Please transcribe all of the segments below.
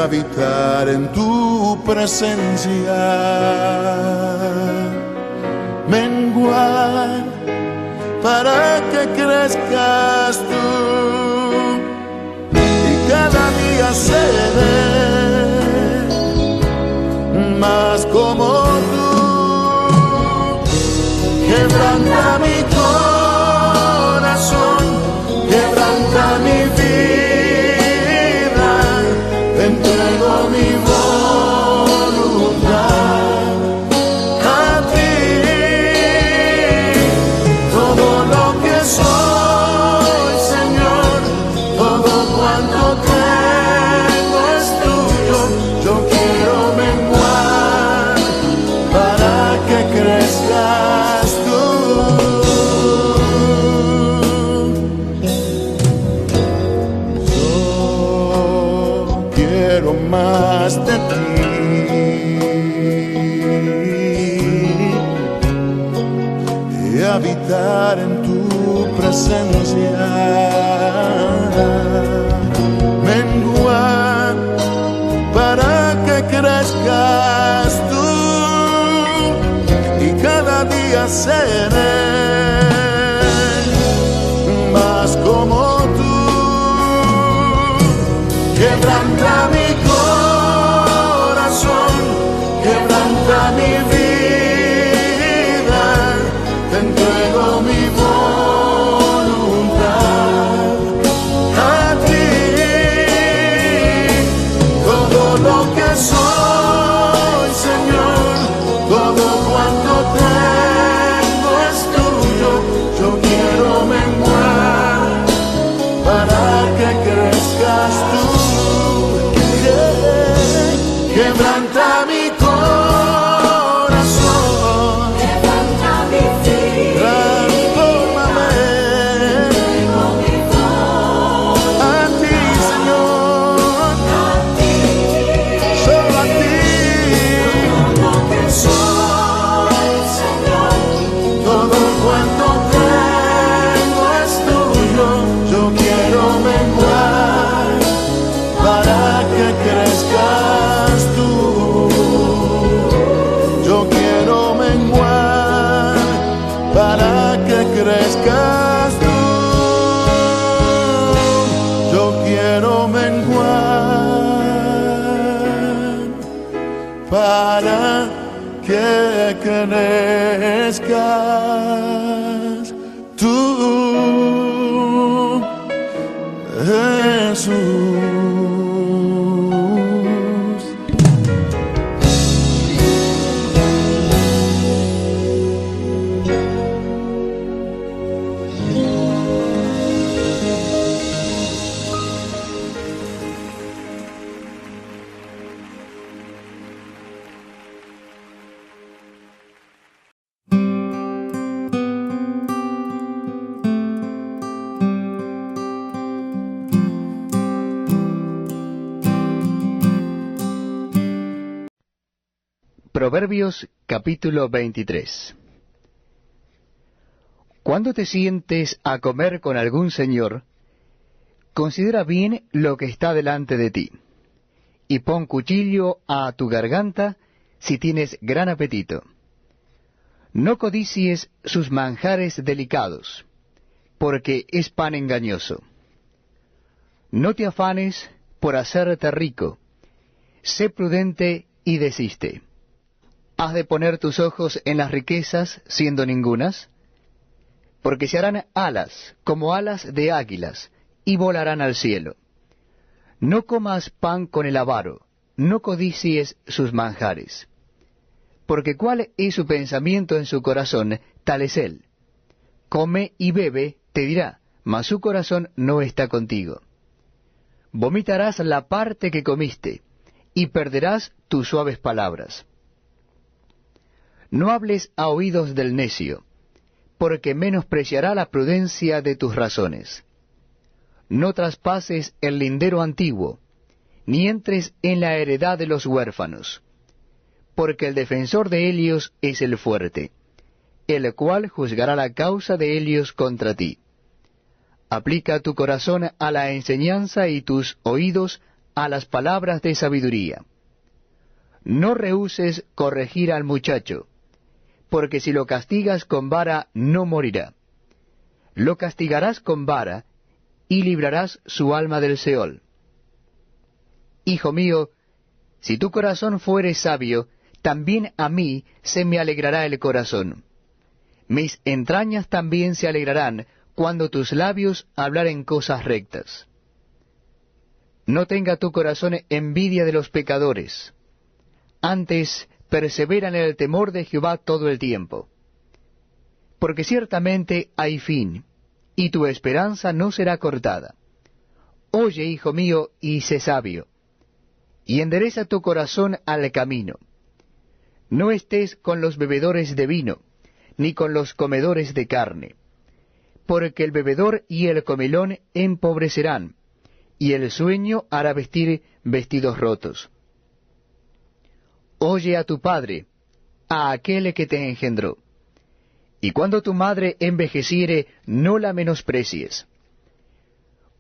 habitar en tu presencia, menguar para que crezcas tú y cada día seré más como tú. Quebranta mi corazón, quebranta mi vida, te entrego mi voluntad a ti. Todo lo que soy, Señor, todo cuanto tengo es tuyo. Yo quiero menguar para que crezcas tú. Más de ti y habitar en tu presencia, menguar para que crezcas tú y cada día seré más como tú. Quebranta mi corazón, quebranta mi vida, te entrego mi voluntad a ti. Todo lo que soy, Señor, todo cuanto tengo es tuyo. Yo quiero menguar para que crezcas tú. Quebranta mi corazón, quebranta mi vida, transfórmame entrego mi voz a ti, Señor, a ti. solo a ti. Todo lo que soy, Señor, Todo cuanto tengo es tuyo. Yo quiero menguar para que crezcas tú. Yo quiero menguar para que crezcas tú. Yo quiero menguar para que crezcas tú, Jesús. Proverbios capítulo 23. Cuando te sientes a comer con algún señor, considera bien lo que está delante de ti, y pon cuchillo a tu garganta si tienes gran apetito. No codicies sus manjares delicados, porque es pan engañoso. No te afanes por hacerte rico, sé prudente y desiste. ¿Has de poner tus ojos en las riquezas, siendo ningunas? Porque se harán alas, como alas de águilas, y volarán al cielo. No comas pan con el avaro, no codicies sus manjares. Porque cuál es su pensamiento en su corazón, tal es él. Come y bebe, te dirá, mas su corazón no está contigo. Vomitarás la parte que comiste, y perderás tus suaves palabras. No hables a oídos del necio, porque menospreciará la prudencia de tus razones. No traspases el lindero antiguo, ni entres en la heredad de los huérfanos, porque el defensor de ellos es el fuerte, el cual juzgará la causa de ellos contra ti. Aplica tu corazón a la enseñanza y tus oídos a las palabras de sabiduría. No rehúses corregir al muchacho, porque si lo castigas con vara no morirá. Lo castigarás con vara, y librarás su alma del Seol. Hijo mío, si tu corazón fuere sabio, también a mí se me alegrará el corazón. Mis entrañas también se alegrarán cuando tus labios hablaren cosas rectas. No tenga tu corazón envidia de los pecadores. Antes, persevera en el temor de Jehová todo el tiempo. Porque ciertamente hay fin, y tu esperanza no será cortada. Oye, hijo mío, y sé sabio, y endereza tu corazón al camino. No estés con los bebedores de vino, ni con los comedores de carne, porque el bebedor y el comilón empobrecerán, y el sueño hará vestir vestidos rotos. Oye a tu padre, a aquel que te engendró. Y cuando tu madre envejeciere, no la menosprecies.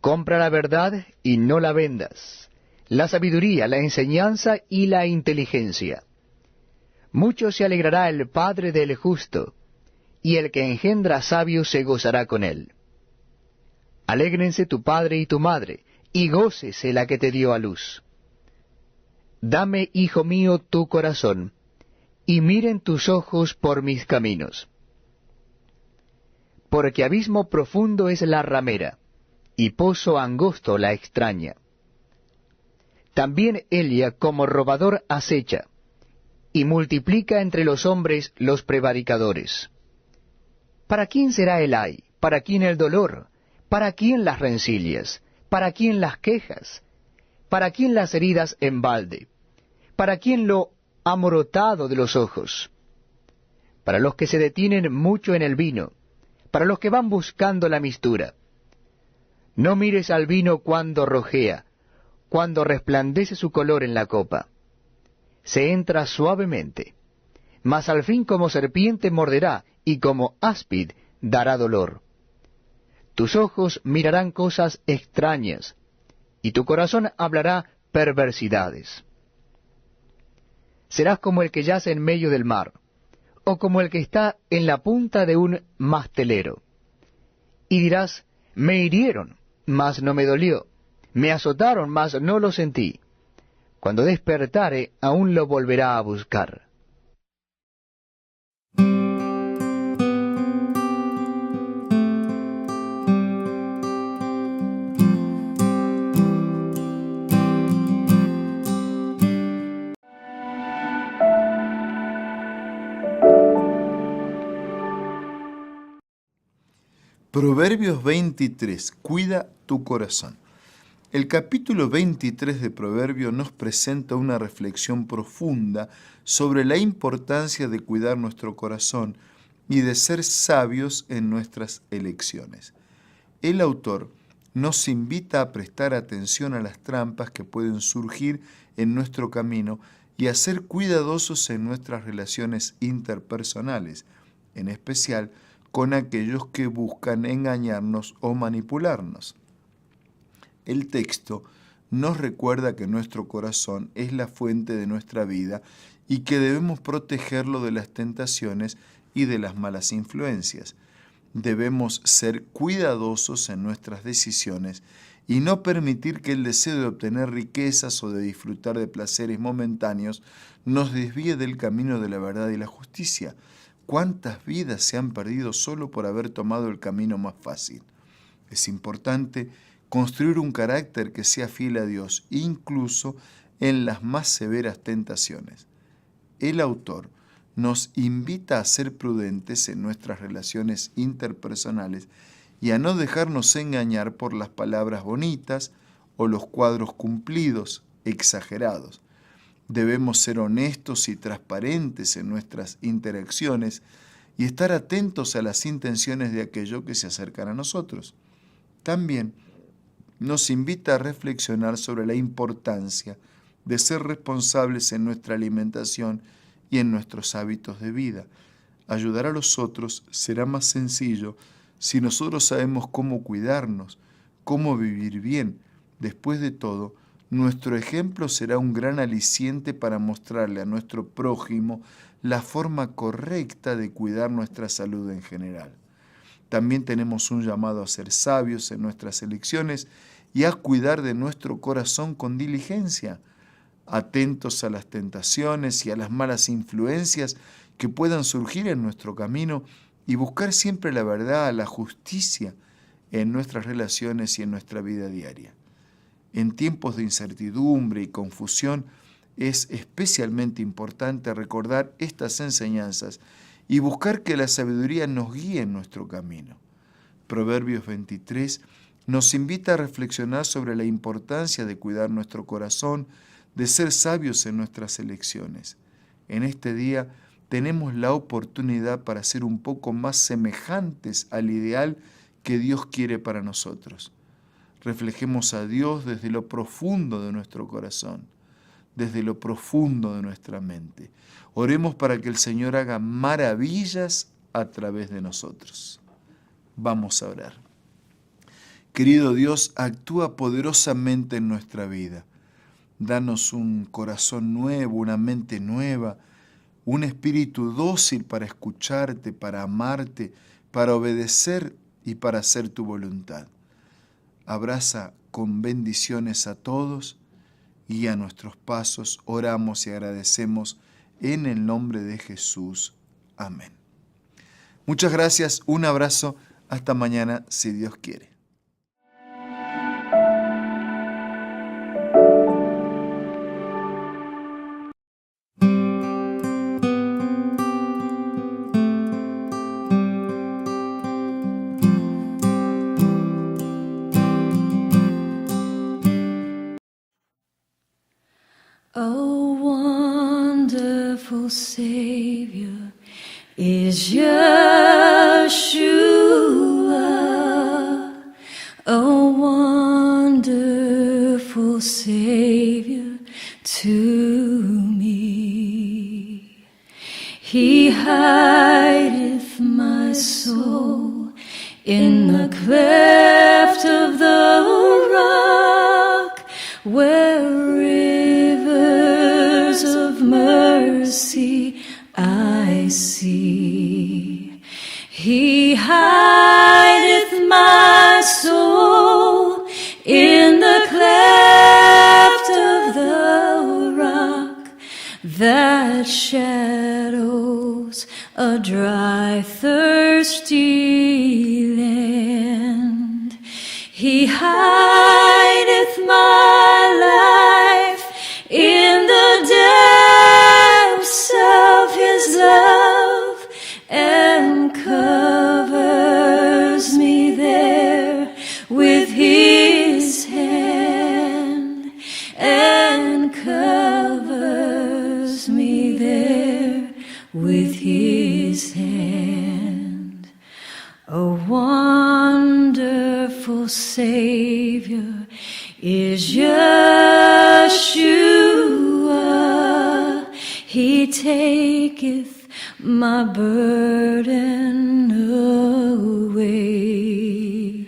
Compra la verdad y no la vendas, la sabiduría, la enseñanza y la inteligencia. Mucho se alegrará el padre del justo, y el que engendra sabio se gozará con él. Alégrense tu padre y tu madre, y gócese la que te dio a luz. Dame, hijo mío, tu corazón, y miren tus ojos por mis caminos. Porque abismo profundo es la ramera, y pozo angosto la extraña. También ella como robador acecha, y multiplica entre los hombres los prevaricadores. ¿Para quién será el ay? ¿Para quién el dolor? ¿Para quién las rencillas? ¿Para quién las quejas? ¿Para quién las heridas en balde? ¿Para quién lo amorotado de los ojos? Para los que se detienen mucho en el vino, para los que van buscando la mistura. No mires al vino cuando rojea, cuando resplandece su color en la copa. Se entra suavemente, mas al fin como serpiente morderá, y como áspid dará dolor. Tus ojos mirarán cosas extrañas, y tu corazón hablará perversidades. Serás como el que yace en medio del mar, o como el que está en la punta de un mastelero. Y dirás, me hirieron, mas no me dolió, me azotaron, mas no lo sentí. Cuando despertare, aún lo volverá a buscar. Proverbios 23. Cuida tu corazón. El capítulo 23 de Proverbios nos presenta una reflexión profunda sobre la importancia de cuidar nuestro corazón y de ser sabios en nuestras elecciones. El autor nos invita a prestar atención a las trampas que pueden surgir en nuestro camino y a ser cuidadosos en nuestras relaciones interpersonales, en especial con aquellos que buscan engañarnos o manipularnos. El texto nos recuerda que nuestro corazón es la fuente de nuestra vida y que debemos protegerlo de las tentaciones y de las malas influencias. Debemos ser cuidadosos en nuestras decisiones y no permitir que el deseo de obtener riquezas o de disfrutar de placeres momentáneos nos desvíe del camino de la verdad y la justicia. ¿Cuántas vidas se han perdido solo por haber tomado el camino más fácil? Es importante construir un carácter que sea fiel a Dios, incluso en las más severas tentaciones. El autor nos invita a ser prudentes en nuestras relaciones interpersonales y a no dejarnos engañar por las palabras bonitas o los cuadros cumplidos, exagerados. Debemos ser honestos y transparentes en nuestras interacciones y estar atentos a las intenciones de aquellos que se acercan a nosotros. También nos invita a reflexionar sobre la importancia de ser responsables en nuestra alimentación y en nuestros hábitos de vida. Ayudar a los otros será más sencillo si nosotros sabemos cómo cuidarnos, cómo vivir bien. Después de todo, Nuestro ejemplo será un gran aliciente para mostrarle a nuestro prójimo la forma correcta de cuidar nuestra salud en general. También tenemos un llamado a ser sabios en nuestras elecciones y a cuidar de nuestro corazón con diligencia, atentos a las tentaciones y a las malas influencias que puedan surgir en nuestro camino y buscar siempre la verdad, la justicia en nuestras relaciones y en nuestra vida diaria. En tiempos de incertidumbre y confusión es especialmente importante recordar estas enseñanzas y buscar que la sabiduría nos guíe en nuestro camino. Proverbios 23 nos invita a reflexionar sobre la importancia de cuidar nuestro corazón, de ser sabios en nuestras elecciones. En este día tenemos la oportunidad para ser un poco más semejantes al ideal que Dios quiere para nosotros. Reflejemos a Dios desde lo profundo de nuestro corazón, desde lo profundo de nuestra mente. Oremos para que el Señor haga maravillas a través de nosotros. Vamos a orar. Querido Dios, actúa poderosamente en nuestra vida. Danos un corazón nuevo, una mente nueva, un espíritu dócil para escucharte, para amarte, para obedecer y para hacer tu voluntad. Abraza con bendiciones a todos y a nuestros pasos. Oramos y agradecemos en el nombre de Jesús. Amén. Muchas gracias, un abrazo, hasta mañana si Dios quiere. Oh, wonderful Savior is Yeshua. Oh, wonderful Savior to me. He hideth my soul in the cleft of the rock, where rivers of mercy I see. He hideth my soul in the cleft of the rock that shadows a dry, thirsty land. He hideth my life in the depths of His love and covers me there with His hand, and covers me there with His hand. A wonderful Savior is Yeshua. He taketh my burden away.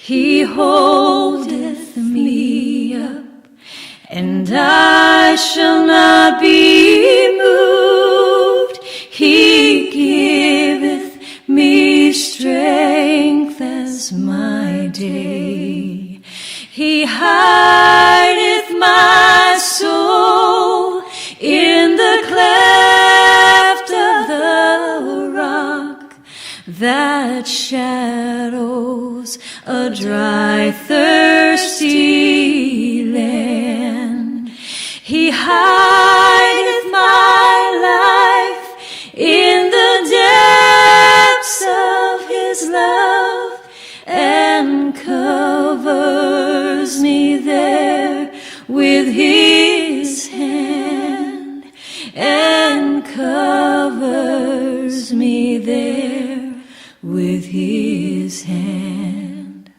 He holdeth me up, and I shall not be moved. He giveth me strength as my day. He hideth my soul in the cleft of the rock that shadows a dry, thirsty land. He hideth my life in the depths of His love and covers me there with His hand, and covers me there with His hand.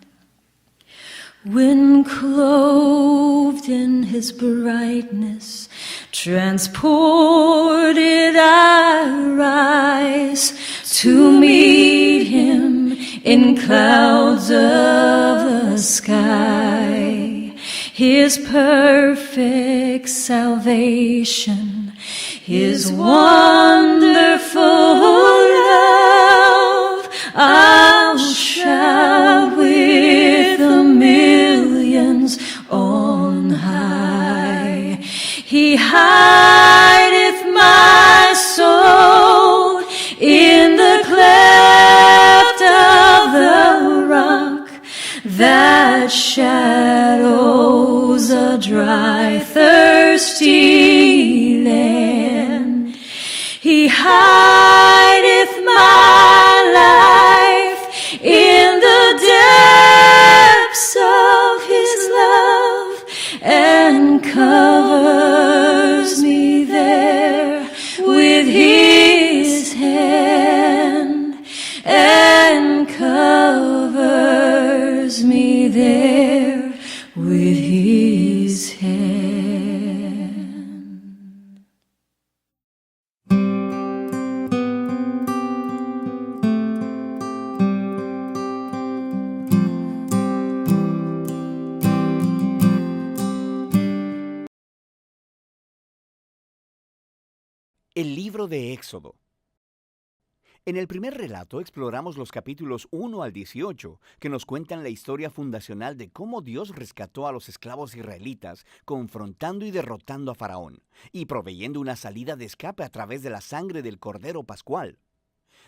When clothed in His brightness, transported I rise to meet Him in clouds of the sky. His perfect salvation, His wonderful love, I'll shout with the millions on high. He hideth my soul in the cleft of the rock that shadows a dry, thirsty land. He hideth my life in the depths of His love and covers me there with His hand, and covers me there with His hand. El libro de Éxodo. En el primer relato exploramos los capítulos 1 al 18, que nos cuentan la historia fundacional de cómo Dios rescató a los esclavos israelitas, confrontando y derrotando a Faraón, y proveyendo una salida de escape a través de la sangre del Cordero Pascual.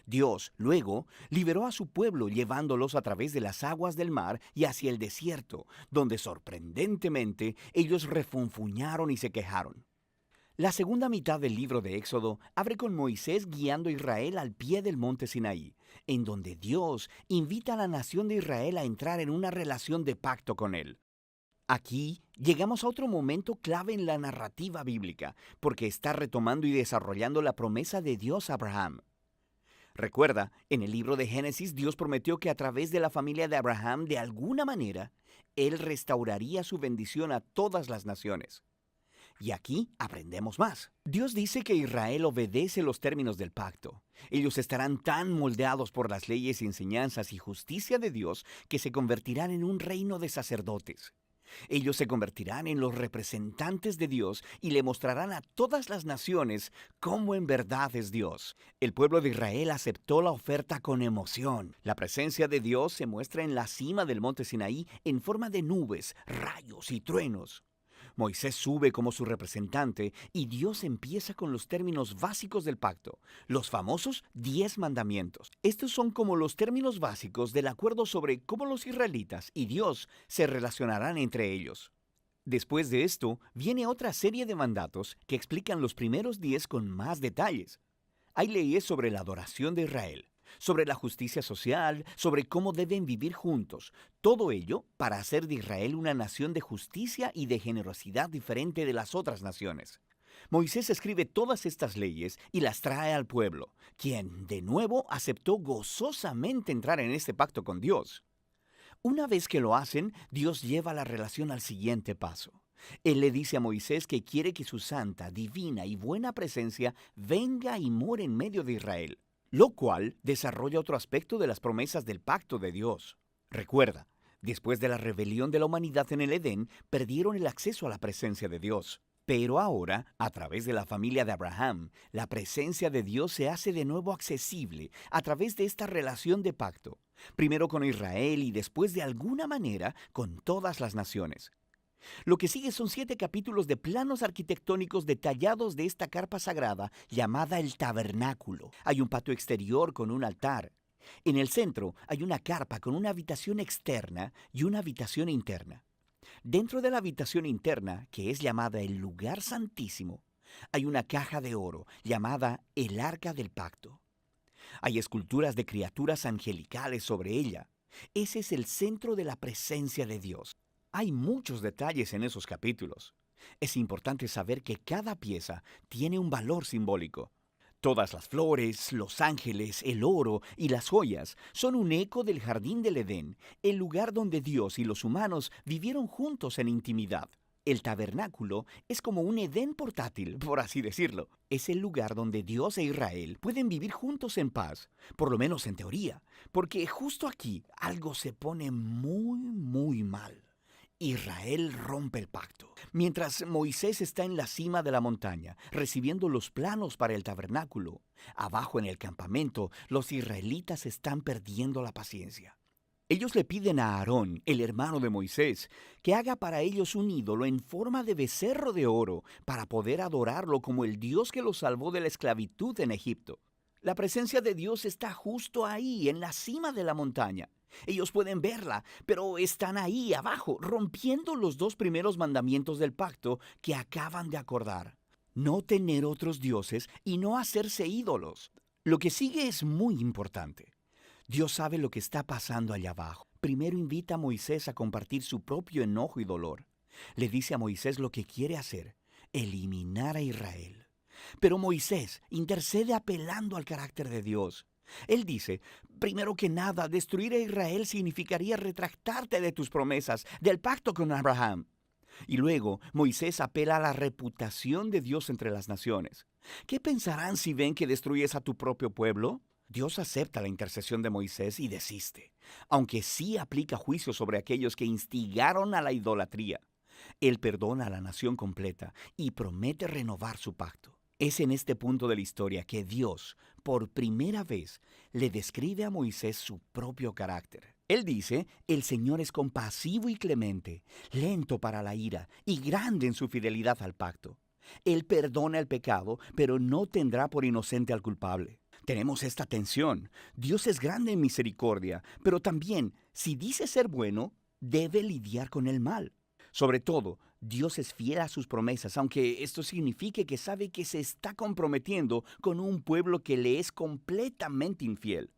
Dios, luego, liberó a su pueblo llevándolos a través de las aguas del mar y hacia el desierto, donde sorprendentemente ellos refunfuñaron y se quejaron. La segunda mitad del libro de Éxodo abre con Moisés guiando a Israel al pie del monte Sinaí, en donde Dios invita a la nación de Israel a entrar en una relación de pacto con Él. Aquí llegamos a otro momento clave en la narrativa bíblica, porque está retomando y desarrollando la promesa de Dios a Abraham. Recuerda, en el libro de Génesis, Dios prometió que a través de la familia de Abraham, de alguna manera, Él restauraría su bendición a todas las naciones. Y aquí aprendemos más. Dios dice que Israel obedece los términos del pacto. Ellos estarán tan moldeados por las leyes, enseñanzas y justicia de Dios que se convertirán en un reino de sacerdotes. Ellos se convertirán en los representantes de Dios y le mostrarán a todas las naciones cómo en verdad es Dios. El pueblo de Israel aceptó la oferta con emoción. La presencia de Dios se muestra en la cima del monte Sinaí en forma de nubes, rayos y truenos. Moisés sube como su representante y Dios empieza con los términos básicos del pacto, los famosos 10 mandamientos. Estos son como los términos básicos del acuerdo sobre cómo los israelitas y Dios se relacionarán entre ellos. Después de esto, viene otra serie de mandatos que explican los primeros 10 con más detalles. Hay leyes sobre la adoración de Israel, sobre la justicia social, sobre cómo deben vivir juntos. Todo ello para hacer de Israel una nación de justicia y de generosidad diferente de las otras naciones. Moisés escribe todas estas leyes y las trae al pueblo, quien, de nuevo, aceptó gozosamente entrar en este pacto con Dios. Una vez que lo hacen, Dios lleva la relación al siguiente paso. Él le dice a Moisés que quiere que su santa, divina y buena presencia venga y more en medio de Israel, lo cual desarrolla otro aspecto de las promesas del pacto de Dios. Recuerda, después de la rebelión de la humanidad en el Edén, perdieron el acceso a la presencia de Dios. Pero ahora, a través de la familia de Abraham, la presencia de Dios se hace de nuevo accesible a través de esta relación de pacto, primero con Israel y después de alguna manera con todas las naciones. Lo que sigue son 7 capítulos de planos arquitectónicos detallados de esta carpa sagrada llamada el tabernáculo. Hay un patio exterior con un altar. En el centro hay una carpa con una habitación externa y una habitación interna. Dentro de la habitación interna, que es llamada el lugar santísimo, hay una caja de oro llamada el arca del pacto. Hay esculturas de criaturas angelicales sobre ella. Ese es el centro de la presencia de Dios. Hay muchos detalles en esos capítulos. Es importante saber que cada pieza tiene un valor simbólico. Todas las flores, los ángeles, el oro y las joyas son un eco del jardín del Edén, el lugar donde Dios y los humanos vivieron juntos en intimidad. El tabernáculo es como un Edén portátil, por así decirlo. Es el lugar donde Dios e Israel pueden vivir juntos en paz, por lo menos en teoría, porque justo aquí algo se pone muy mal. Israel rompe el pacto. Mientras Moisés está en la cima de la montaña, recibiendo los planos para el tabernáculo, abajo en el campamento, los israelitas están perdiendo la paciencia. Ellos le piden a Aarón, el hermano de Moisés, que haga para ellos un ídolo en forma de becerro de oro para poder adorarlo como el Dios que los salvó de la esclavitud en Egipto. La presencia de Dios está justo ahí, en la cima de la montaña. Ellos pueden verla, pero están ahí abajo, rompiendo los 2 primeros mandamientos del pacto que acaban de acordar. No tener otros dioses y no hacerse ídolos. Lo que sigue es muy importante. Dios sabe lo que está pasando allá abajo. Primero invita a Moisés a compartir su propio enojo y dolor. Le dice a Moisés lo que quiere hacer: eliminar a Israel. Pero Moisés intercede apelando al carácter de Dios. Él dice, primero que nada, destruir a Israel significaría retractarte de tus promesas, del pacto con Abraham. Y luego Moisés apela a la reputación de Dios entre las naciones. ¿Qué pensarán si ven que destruyes a tu propio pueblo? Dios acepta la intercesión de Moisés y desiste, aunque sí aplica juicio sobre aquellos que instigaron a la idolatría. Él perdona a la nación completa y promete renovar su pacto. Es en este punto de la historia que Dios, por primera vez, le describe a Moisés su propio carácter. Él dice, el Señor es compasivo y clemente, lento para la ira y grande en su fidelidad al pacto. Él perdona el pecado, pero no tendrá por inocente al culpable. Tenemos esta tensión. Dios es grande en misericordia, pero también, si dice ser bueno, debe lidiar con el mal. Sobre todo, Dios es fiel a sus promesas, aunque esto signifique que sabe que se está comprometiendo con un pueblo que le es completamente infiel.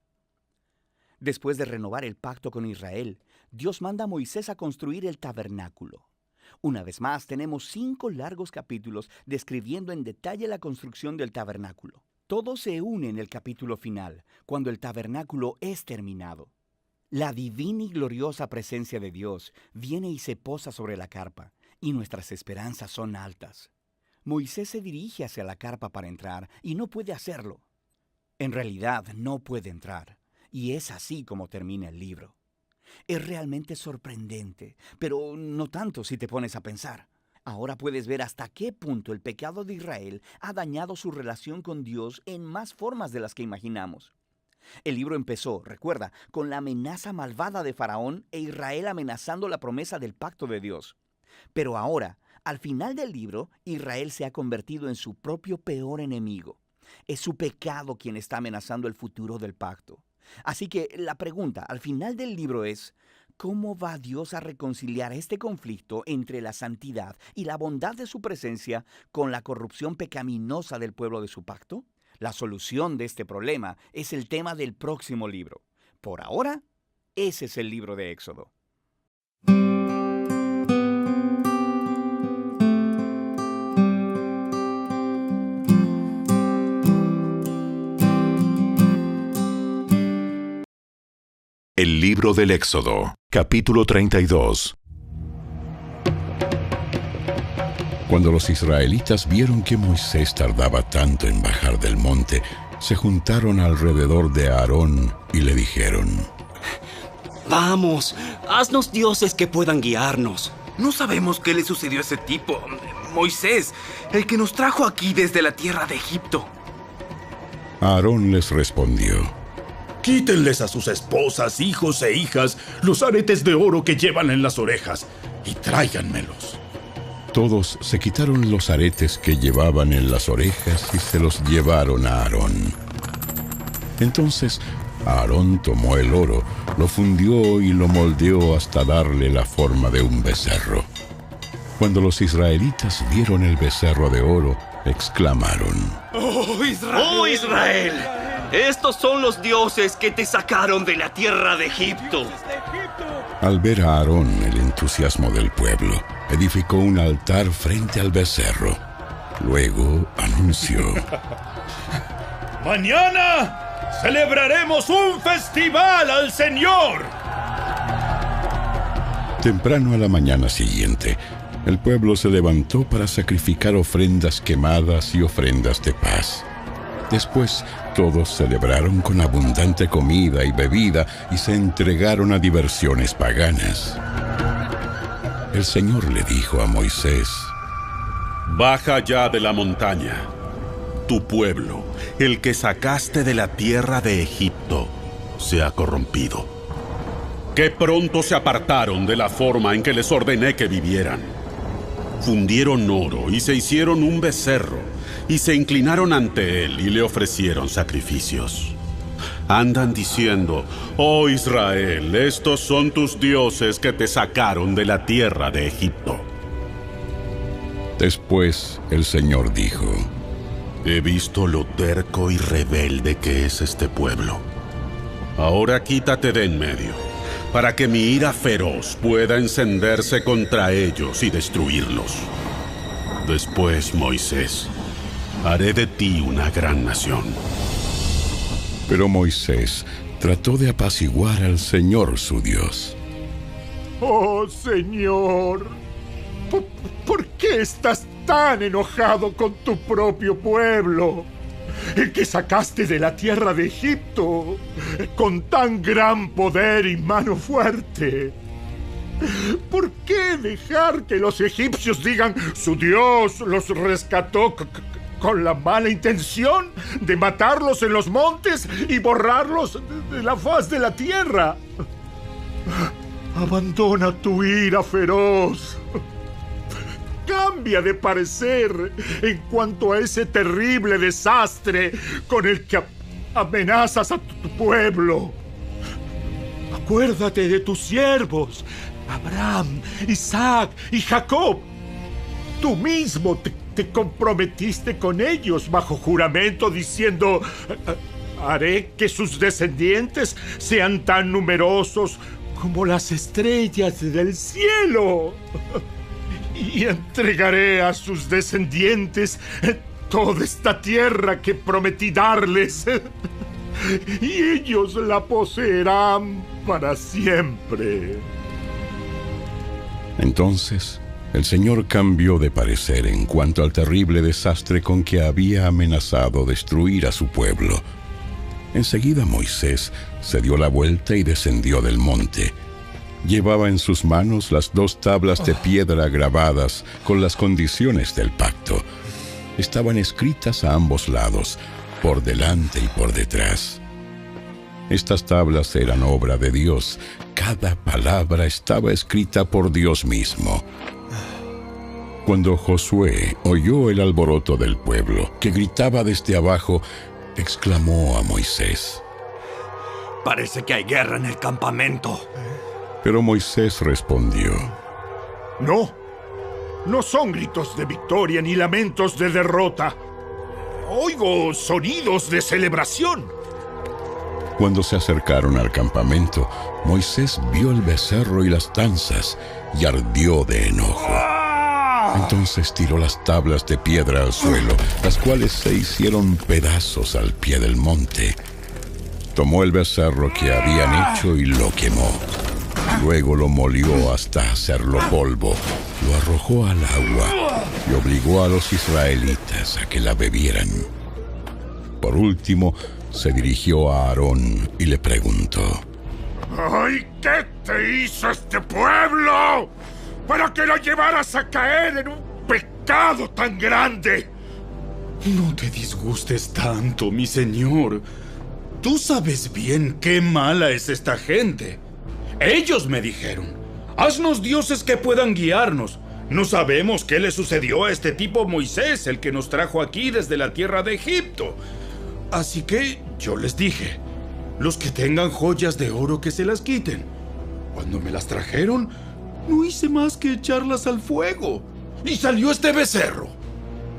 Después de renovar el pacto con Israel, Dios manda a Moisés a construir el tabernáculo. Una vez más, tenemos 5 largos capítulos describiendo en detalle la construcción del tabernáculo. Todo se une en el capítulo final, cuando el tabernáculo es terminado. La divina y gloriosa presencia de Dios viene y se posa sobre la carpa, y nuestras esperanzas son altas. Moisés se dirige hacia la carpa para entrar, y no puede hacerlo. En realidad, no puede entrar, y es así como termina el libro. Es realmente sorprendente, pero no tanto si te pones a pensar. Ahora puedes ver hasta qué punto el pecado de Israel ha dañado su relación con Dios en más formas de las que imaginamos. El libro empezó, recuerda, con la amenaza malvada de Faraón e Israel amenazando la promesa del pacto de Dios. Pero ahora, al final del libro, Israel se ha convertido en su propio peor enemigo. Es su pecado quien está amenazando el futuro del pacto. Así que la pregunta al final del libro es, ¿cómo va Dios a reconciliar este conflicto entre la santidad y la bondad de su presencia con la corrupción pecaminosa del pueblo de su pacto? La solución de este problema es el tema del próximo libro. Por ahora, ese es el libro de Éxodo. El libro del Éxodo, capítulo 32. Cuando los israelitas vieron que Moisés tardaba tanto en bajar del monte, se juntaron alrededor de Aarón y le dijeron: Vamos, haznos dioses que puedan guiarnos. No sabemos qué le sucedió a ese tipo, Moisés, el que nos trajo aquí desde la tierra de Egipto. Aarón les respondió: Quítenles a sus esposas, hijos e hijas los aretes de oro que llevan en las orejas y tráiganmelos. Todos se quitaron los aretes que llevaban en las orejas y se los llevaron a Aarón. Entonces Aarón tomó el oro, lo fundió y lo moldeó hasta darle la forma de un becerro. Cuando los israelitas vieron el becerro de oro, exclamaron: ¡Oh, Israel! ¡Oh, Israel! Estos son los dioses que te sacaron de la tierra de Egipto. Al ver a Aarón el entusiasmo del pueblo, edificó un altar frente al becerro. Luego anunció: ¡Mañana celebraremos un festival al Señor! Temprano a la mañana siguiente, el pueblo se levantó para sacrificar ofrendas quemadas y ofrendas de paz. Después, todos celebraron con abundante comida y bebida y se entregaron a diversiones paganas. El Señor le dijo a Moisés: Baja ya de la montaña. Tu pueblo, el que sacaste de la tierra de Egipto, se ha corrompido. Qué pronto se apartaron de la forma en que les ordené que vivieran. Fundieron oro y se hicieron un becerro, y se inclinaron ante él y le ofrecieron sacrificios. Andan diciendo: Oh Israel, estos son tus dioses que te sacaron de la tierra de Egipto. Después el Señor dijo: He visto lo terco y rebelde que es este pueblo. Ahora quítate de en medio, para que mi ira feroz pueda encenderse contra ellos y destruirlos. Después, Moisés, haré de ti una gran nación. Pero Moisés trató de apaciguar al Señor su Dios. Oh, Señor, ¿por qué estás tan enojado con tu propio pueblo, el que sacaste de la tierra de Egipto con tan gran poder y mano fuerte? ¿Por qué dejar que los egipcios digan su Dios los rescató con la mala intención de matarlos en los montes y borrarlos de la faz de la tierra? Abandona tu ira feroz. Cambia de parecer en cuanto a ese terrible desastre con el que amenazas a tu pueblo. Acuérdate de tus siervos, Abraham, Isaac y Jacob. Tú mismo te comprometiste con ellos bajo juramento diciendo: haré que sus descendientes sean tan numerosos como las estrellas del cielo. Y entregaré a sus descendientes toda esta tierra que prometí darles. Y ellos la poseerán para siempre. Entonces, el Señor cambió de parecer en cuanto al terrible desastre con que había amenazado destruir a su pueblo. Enseguida Moisés se dio la vuelta y descendió del monte. Llevaba en sus manos las 2 tablas de piedra grabadas con las condiciones del pacto. Estaban escritas a ambos lados, por delante y por detrás. Estas tablas eran obra de Dios. Cada palabra estaba escrita por Dios mismo. Cuando Josué oyó el alboroto del pueblo, que gritaba desde abajo, exclamó a Moisés: Parece que hay guerra en el campamento. Pero Moisés respondió: No son gritos de victoria ni lamentos de derrota. Oigo sonidos de celebración. Cuando se acercaron al campamento, Moisés vio el becerro y las danzas y ardió de enojo. Entonces tiró las tablas de piedra al suelo, las cuales se hicieron pedazos al pie del monte. Tomó el becerro que habían hecho y lo quemó. Luego lo molió hasta hacerlo polvo, lo arrojó al agua y obligó a los israelitas a que la bebieran. Por último, se dirigió a Aarón y le preguntó: ¡Ay, qué te hizo este pueblo para que lo llevaras a caer en un pecado tan grande? No te disgustes tanto, mi señor. Tú sabes bien qué mala es esta gente. Ellos me dijeron: haznos dioses que puedan guiarnos. No sabemos qué le sucedió a este tipo Moisés, el que nos trajo aquí desde la tierra de Egipto. Así que yo les dije: los que tengan joyas de oro que se las quiten. Cuando me las trajeron, no hice más que echarlas al fuego. Y salió este becerro.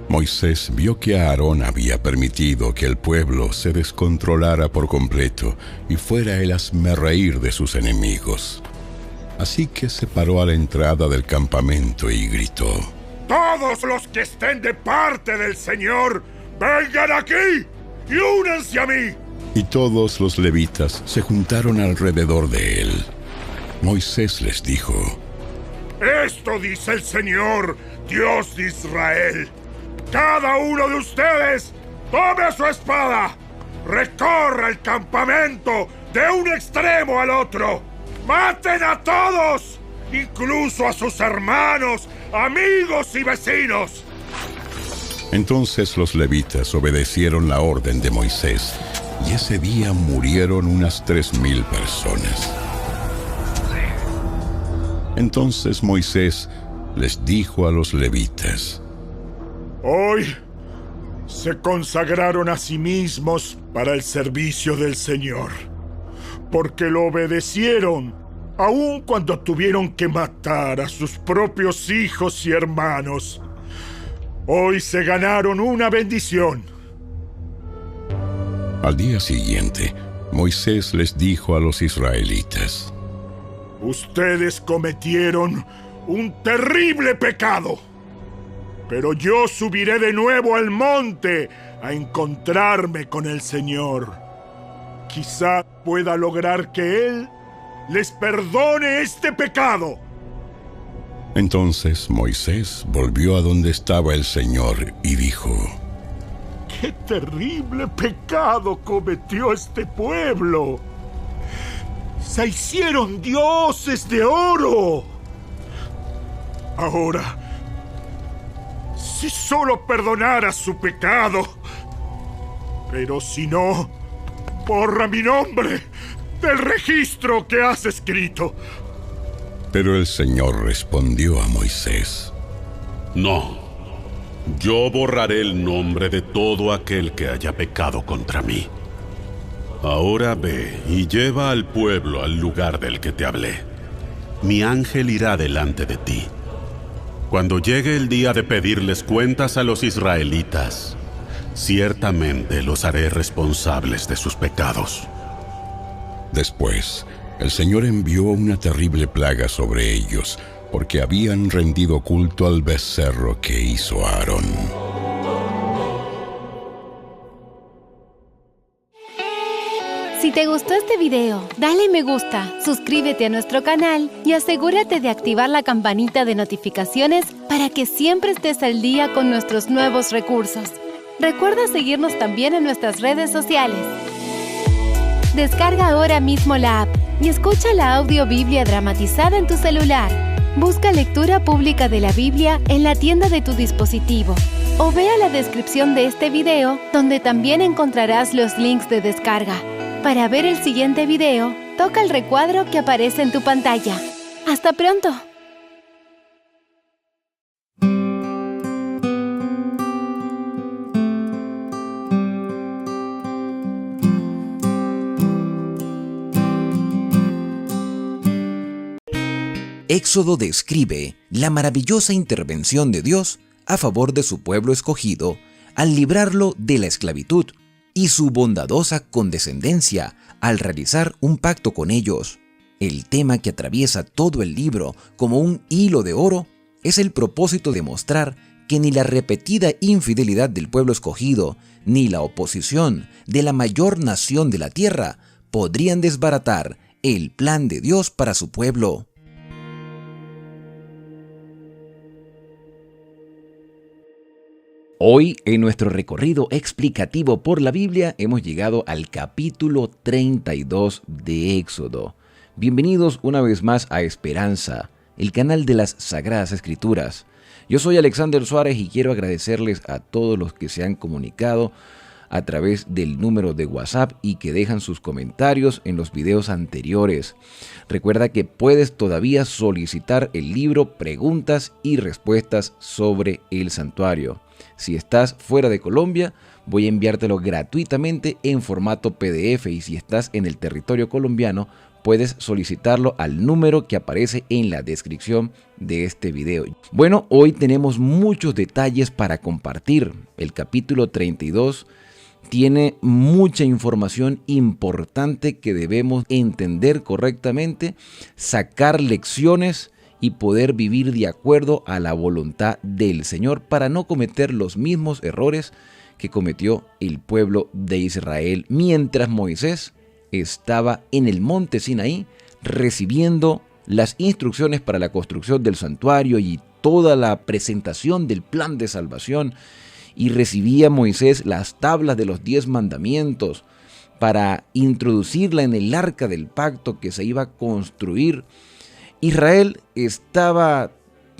Moisés vio que Aarón había permitido que el pueblo se descontrolara por completo y fuera el hazmerreír de sus enemigos. Así que se paró a la entrada del campamento y gritó: Todos los que estén de parte del Señor, vengan aquí y únanse a mí. Y todos los levitas se juntaron alrededor de él. Moisés les dijo: Esto dice el Señor, Dios de Israel. Cada uno de ustedes tome su espada, recorra el campamento de un extremo al otro, maten a todos incluso a sus hermanos, amigos y vecinos. Entonces los levitas obedecieron la orden de Moisés, y ese día murieron unas 3,000 personas. Entonces Moisés les dijo a los levitas: Hoy se consagraron a sí mismos para el servicio del Señor, porque lo obedecieron, aun cuando tuvieron que matar a sus propios hijos y hermanos. Hoy se ganaron una bendición. Al día siguiente, Moisés les dijo a los israelitas: Ustedes cometieron un terrible pecado, pero yo subiré de nuevo al monte a encontrarme con el Señor. Quizá pueda lograr que Él les perdone este pecado. Entonces Moisés volvió a donde estaba el Señor y dijo: ¡Qué terrible pecado cometió este pueblo! ¡Se hicieron dioses de oro! Ahora, si solo perdonara su pecado, pero si no, borra mi nombre del registro que has escrito. Pero el Señor respondió a Moisés: No, yo borraré el nombre de todo aquel que haya pecado contra mí. Ahora ve y lleva al pueblo al lugar del que te hablé. Mi ángel irá delante de ti. Cuando llegue el día de pedirles cuentas a los israelitas, ciertamente los haré responsables de sus pecados. Después, el Señor envió una terrible plaga sobre ellos, porque habían rendido culto al becerro que hizo Aarón. Si te gustó este video, dale me gusta, suscríbete a nuestro canal y asegúrate de activar la campanita de notificaciones para que siempre estés al día con nuestros nuevos recursos. Recuerda seguirnos también en nuestras redes sociales. Descarga ahora mismo la app y escucha la audiobiblia dramatizada en tu celular. Busca lectura pública de la Biblia en la tienda de tu dispositivo o vea la descripción de este video, donde también encontrarás los links de descarga. Para ver el siguiente video, toca el recuadro que aparece en tu pantalla. ¡Hasta pronto! Éxodo describe la maravillosa intervención de Dios a favor de su pueblo escogido al librarlo de la esclavitud y su bondadosa condescendencia al realizar un pacto con ellos. El tema que atraviesa todo el libro como un hilo de oro es el propósito de mostrar que ni la repetida infidelidad del pueblo escogido ni la oposición de la mayor nación de la tierra podrían desbaratar el plan de Dios para su pueblo. Hoy, en nuestro recorrido explicativo por la Biblia, hemos llegado al capítulo 32 de Éxodo. Bienvenidos una vez más a Esperanza, el canal de las Sagradas Escrituras. Yo soy Alexander Suárez y quiero agradecerles a todos los que se han comunicado a través del número de WhatsApp y que dejan sus comentarios en los videos anteriores. Recuerda que puedes todavía solicitar el libro Preguntas y Respuestas sobre el Santuario. Si estás fuera de Colombia, voy a enviártelo gratuitamente en formato PDF, y si estás en el territorio colombiano, puedes solicitarlo al número que aparece en la descripción de este video. Bueno, hoy tenemos muchos detalles para compartir. El capítulo 32 tiene mucha información importante que debemos entender correctamente, sacar lecciones y poder vivir de acuerdo a la voluntad del Señor para no cometer los mismos errores que cometió el pueblo de Israel mientras Moisés estaba en el monte Sinaí recibiendo las instrucciones para la construcción del santuario y toda la presentación del plan de salvación, y recibía Moisés las tablas de los 10 mandamientos para introducirla en el arca del pacto que se iba a construir Israel estaba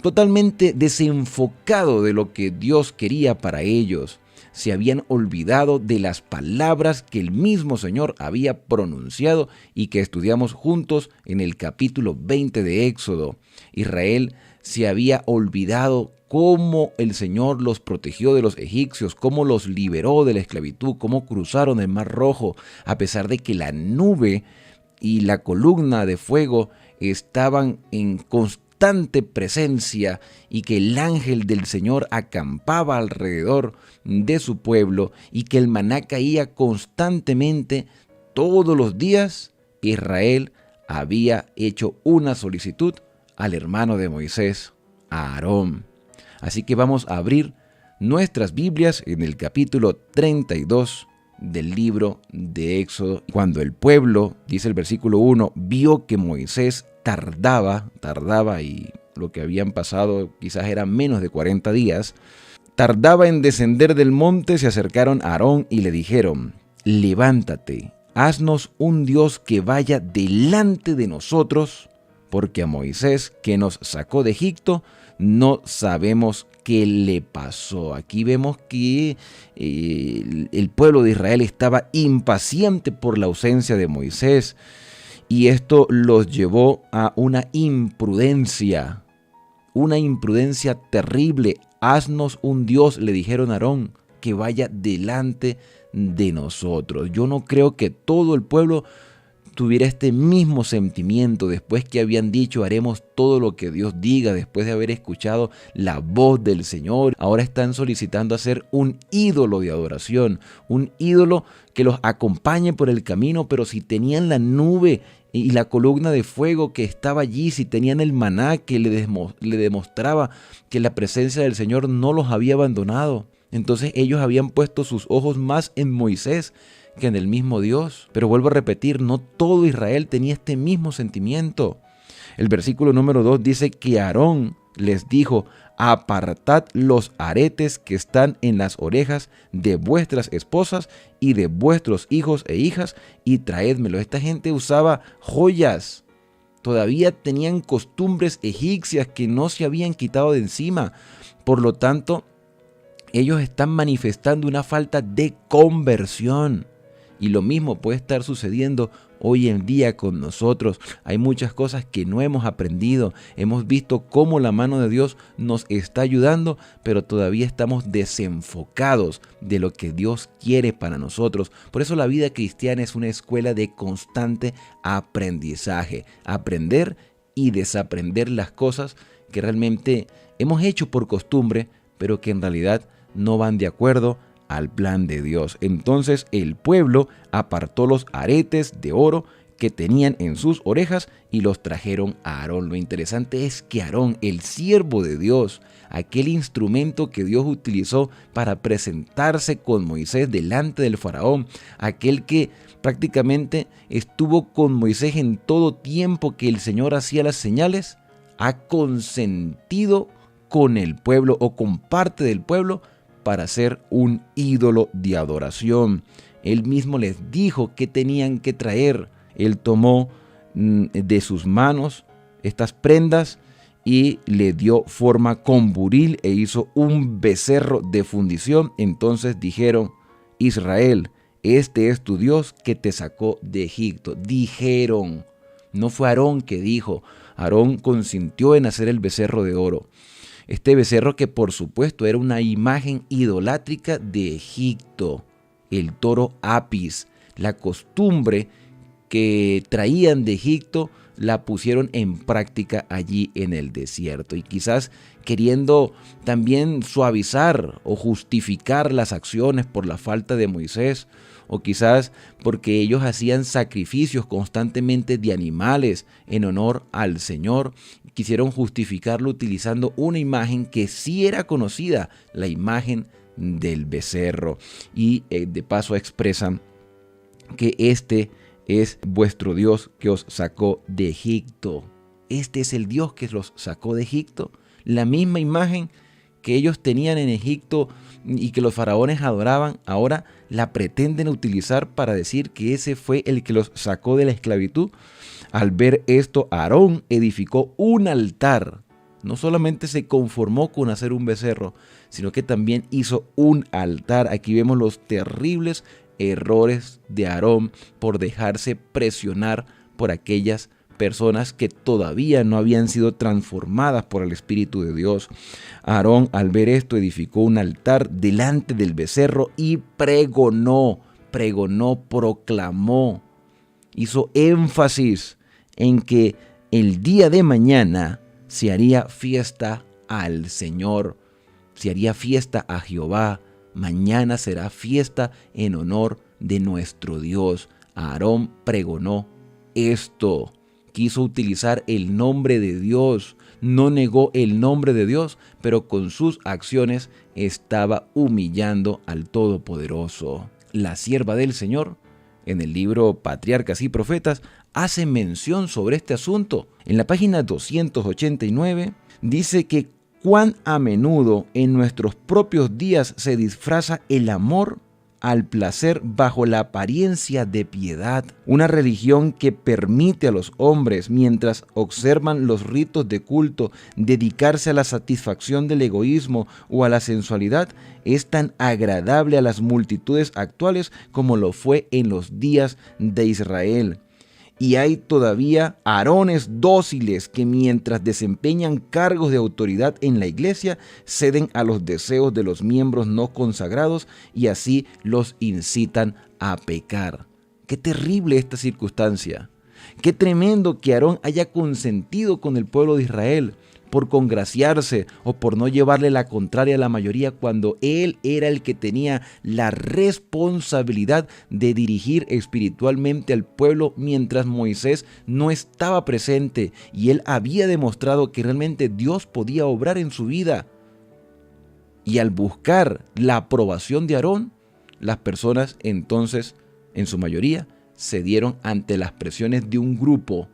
totalmente desenfocado de lo que Dios quería para ellos. Se habían olvidado de las palabras que el mismo Señor había pronunciado y que estudiamos juntos en el capítulo 20 de Éxodo. Israel se había olvidado cómo el Señor los protegió de los egipcios, cómo los liberó de la esclavitud, cómo cruzaron el Mar Rojo, a pesar de que la nube y la columna de fuego estaban en constante presencia y que el ángel del Señor acampaba alrededor de su pueblo y que el maná caía constantemente todos los días. Israel había hecho una solicitud al hermano de Moisés, a Aarón. Así que vamos a abrir nuestras Biblias en el capítulo 32 del libro de Éxodo. Cuando el pueblo, dice el versículo 1, vio que Moisés tardaba y lo que habían pasado quizás eran menos de 40 días, tardaba en descender del monte, se acercaron a Aarón y le dijeron: levántate, haznos un Dios que vaya delante de nosotros, porque a Moisés, que nos sacó de Egipto, no sabemos qué le pasó. Aquí vemos que el pueblo de Israel estaba impaciente por la ausencia de Moisés, y esto los llevó a una imprudencia terrible. Haznos un Dios, le dijeron a Aarón, que vaya delante de nosotros. Yo no creo que todo el pueblo tuviera este mismo sentimiento después que habían dicho haremos todo lo que Dios diga, después de haber escuchado la voz del Señor. Ahora están solicitando hacer un ídolo de adoración, un ídolo que los acompañe por el camino, pero si tenían la nube y la columna de fuego que estaba allí, si tenían el maná que le demostraba que la presencia del Señor no los había abandonado, entonces ellos habían puesto sus ojos más en Moisés que en el mismo Dios. Pero vuelvo a repetir, no todo Israel tenía este mismo sentimiento. El versículo número 2 dice que Aarón les dijo: apartad los aretes que están en las orejas de vuestras esposas y de vuestros hijos e hijas y traédmelo. Esta gente usaba joyas, todavía tenían costumbres egipcias que no se habían quitado de encima. Por lo tanto, ellos están manifestando una falta de conversión. Y lo mismo puede estar sucediendo hoy en día con nosotros. Hay muchas cosas que no hemos aprendido. Hemos visto cómo la mano de Dios nos está ayudando, pero todavía estamos desenfocados de lo que Dios quiere para nosotros. Por eso la vida cristiana es una escuela de constante aprendizaje. Aprender y desaprender las cosas que realmente hemos hecho por costumbre, pero que en realidad no van de acuerdo al plan de Dios. Entonces el pueblo apartó los aretes de oro que tenían en sus orejas y los trajeron a Aarón. Lo interesante es que Aarón, el siervo de Dios, aquel instrumento que Dios utilizó para presentarse con Moisés delante del faraón, aquel que prácticamente estuvo con Moisés en todo tiempo que el Señor hacía las señales, ha consentido con el pueblo o con parte del pueblo para hacer un ídolo de adoración. Él mismo les dijo que tenían que traer. Él tomó de sus manos estas prendas y le dio forma con buril e hizo un becerro de fundición. Entonces dijeron: Israel, este es tu Dios que te sacó de Egipto. Dijeron, no fue Aarón que dijo. Aarón consintió en hacer el becerro de oro. Este becerro que por supuesto era una imagen idolátrica de Egipto, el toro Apis. La costumbre que traían de Egipto la pusieron en práctica allí en el desierto, y quizás queriendo también suavizar o justificar las acciones por la falta de Moisés, o quizás porque ellos hacían sacrificios constantemente de animales en honor al Señor, quisieron justificarlo utilizando una imagen que sí era conocida, la imagen del becerro. Y de paso expresan que este es vuestro Dios que os sacó de Egipto. Este es el Dios que los sacó de Egipto. La misma imagen que ellos tenían en Egipto y que los faraones adoraban, ahora la pretenden utilizar para decir que ese fue el que los sacó de la esclavitud. Al ver esto, Aarón edificó un altar. No solamente se conformó con hacer un becerro, sino que también hizo un altar. Aquí vemos los terribles errores de Aarón por dejarse presionar por aquellas personas que todavía no habían sido transformadas por el Espíritu de Dios. Aarón, al ver esto, edificó un altar delante del becerro y proclamó, hizo énfasis en que el día de mañana se haría fiesta al Señor, se haría fiesta a Jehová. Mañana será fiesta en honor de nuestro Dios. Aarón pregonó esto. Quiso utilizar el nombre de Dios, no negó el nombre de Dios, pero con sus acciones estaba humillando al Todopoderoso. La sierva del Señor, en el libro Patriarcas y Profetas, hace mención sobre este asunto. En la página 289 dice que cuán a menudo en nuestros propios días se disfraza el amor al placer bajo la apariencia de piedad, una religión que permite a los hombres, mientras observan los ritos de culto, dedicarse a la satisfacción del egoísmo o a la sensualidad, es tan agradable a las multitudes actuales como lo fue en los días de Israel. Y hay todavía Aarones dóciles que mientras desempeñan cargos de autoridad en la iglesia, ceden a los deseos de los miembros no consagrados y así los incitan a pecar. Qué terrible esta circunstancia. Qué tremendo que Aarón haya consentido con el pueblo de Israel por congraciarse o por no llevarle la contraria a la mayoría cuando él era el que tenía la responsabilidad de dirigir espiritualmente al pueblo mientras Moisés no estaba presente y él había demostrado que realmente Dios podía obrar en su vida. Y al buscar la aprobación de Aarón, las personas entonces, en su mayoría, cedieron ante las presiones de un grupo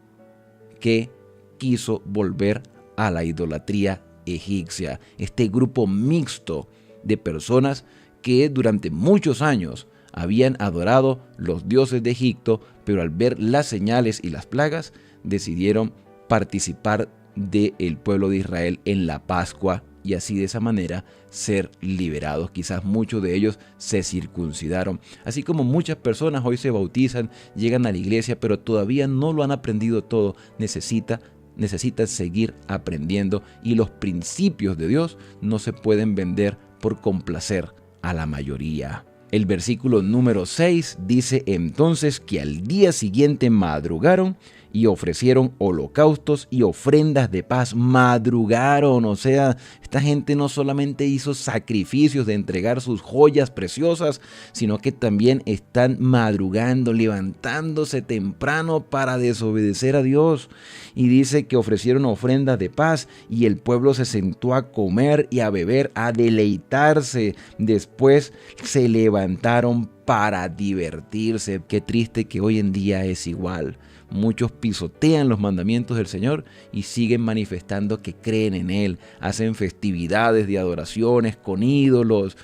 que quiso volver a la idolatría egipcia. Este grupo mixto de personas que durante muchos años habían adorado los dioses de Egipto, pero al ver las señales y las plagas, decidieron participar del pueblo de Israel en la Pascua y así de esa manera ser liberados. Quizás muchos de ellos se circuncidaron. Así como muchas personas hoy se bautizan, llegan a la iglesia, pero todavía no lo han aprendido todo. Necesitan seguir aprendiendo y los principios de Dios no se pueden vender por complacer a la mayoría. El versículo número 6 dice entonces que al día siguiente madrugaron y ofrecieron holocaustos y ofrendas de paz. Madrugaron, o sea, esta gente no solamente hizo sacrificios de entregar sus joyas preciosas, sino que también están madrugando, levantándose temprano para desobedecer a Dios. Y dice que ofrecieron ofrendas de paz y el pueblo se sentó a comer y a beber, a deleitarse. Después se levantaron para divertirse. Qué triste que hoy en día es igual. Muchos pisotean los mandamientos del Señor y siguen manifestando que creen en Él. Hacen festividades de adoraciones con ídolos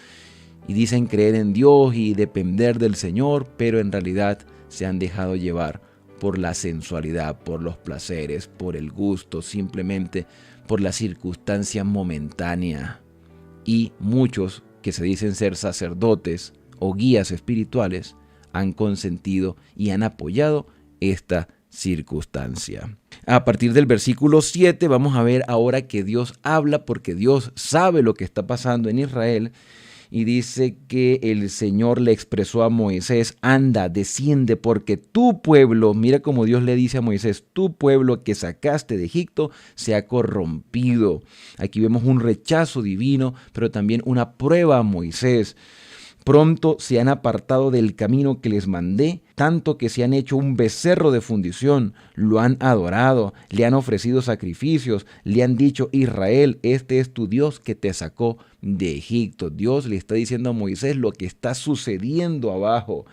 y dicen creer en Dios y depender del Señor, pero en realidad se han dejado llevar por la sensualidad, por los placeres, por el gusto, simplemente por la circunstancia momentánea. Y muchos que se dicen ser sacerdotes o guías espirituales han consentido y han apoyado esta circunstancia. A partir del versículo 7 vamos a ver ahora que Dios habla porque Dios sabe lo que está pasando en Israel y dice que el Señor le expresó a Moisés: anda, desciende, porque tu pueblo, mira como Dios le dice a Moisés, tu pueblo que sacaste de Egipto se ha corrompido. Aquí vemos un rechazo divino, pero también una prueba a Moisés. Pronto se han apartado del camino que les mandé, tanto que se han hecho un becerro de fundición, lo han adorado, le han ofrecido sacrificios, le han dicho: Israel, este es tu Dios que te sacó de Egipto. Dios le está diciendo a Moisés lo que está sucediendo abajo.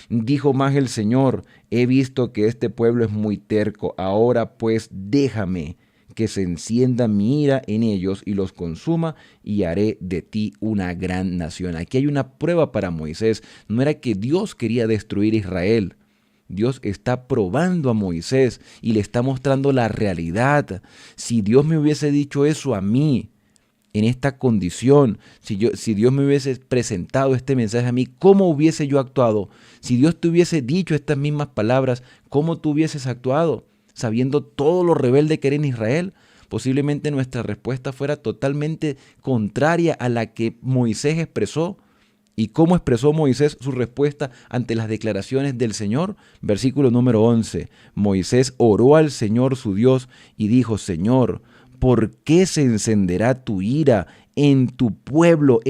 Dijo más el Señor: he visto que este pueblo es muy terco, ahora pues déjame que se encienda mi ira en ellos y los consuma, y haré de ti una gran nación. Aquí hay una prueba para Moisés. No era que Dios quería destruir a Israel. Dios está probando a Moisés y le está mostrando la realidad. Si Dios me hubiese dicho eso a mí, en esta condición, si Dios me hubiese presentado este mensaje a mí, ¿cómo hubiese yo actuado? Si Dios te hubiese dicho estas mismas palabras, ¿cómo tú hubieses actuado? Sabiendo todo lo rebelde que era en Israel, posiblemente nuestra respuesta fuera totalmente contraria a la que Moisés expresó. ¿Y cómo expresó Moisés su respuesta ante las declaraciones del Señor? Versículo número 11. Moisés oró al Señor su Dios y dijo: Señor, ¿por qué se encenderá tu ira en tu pueblo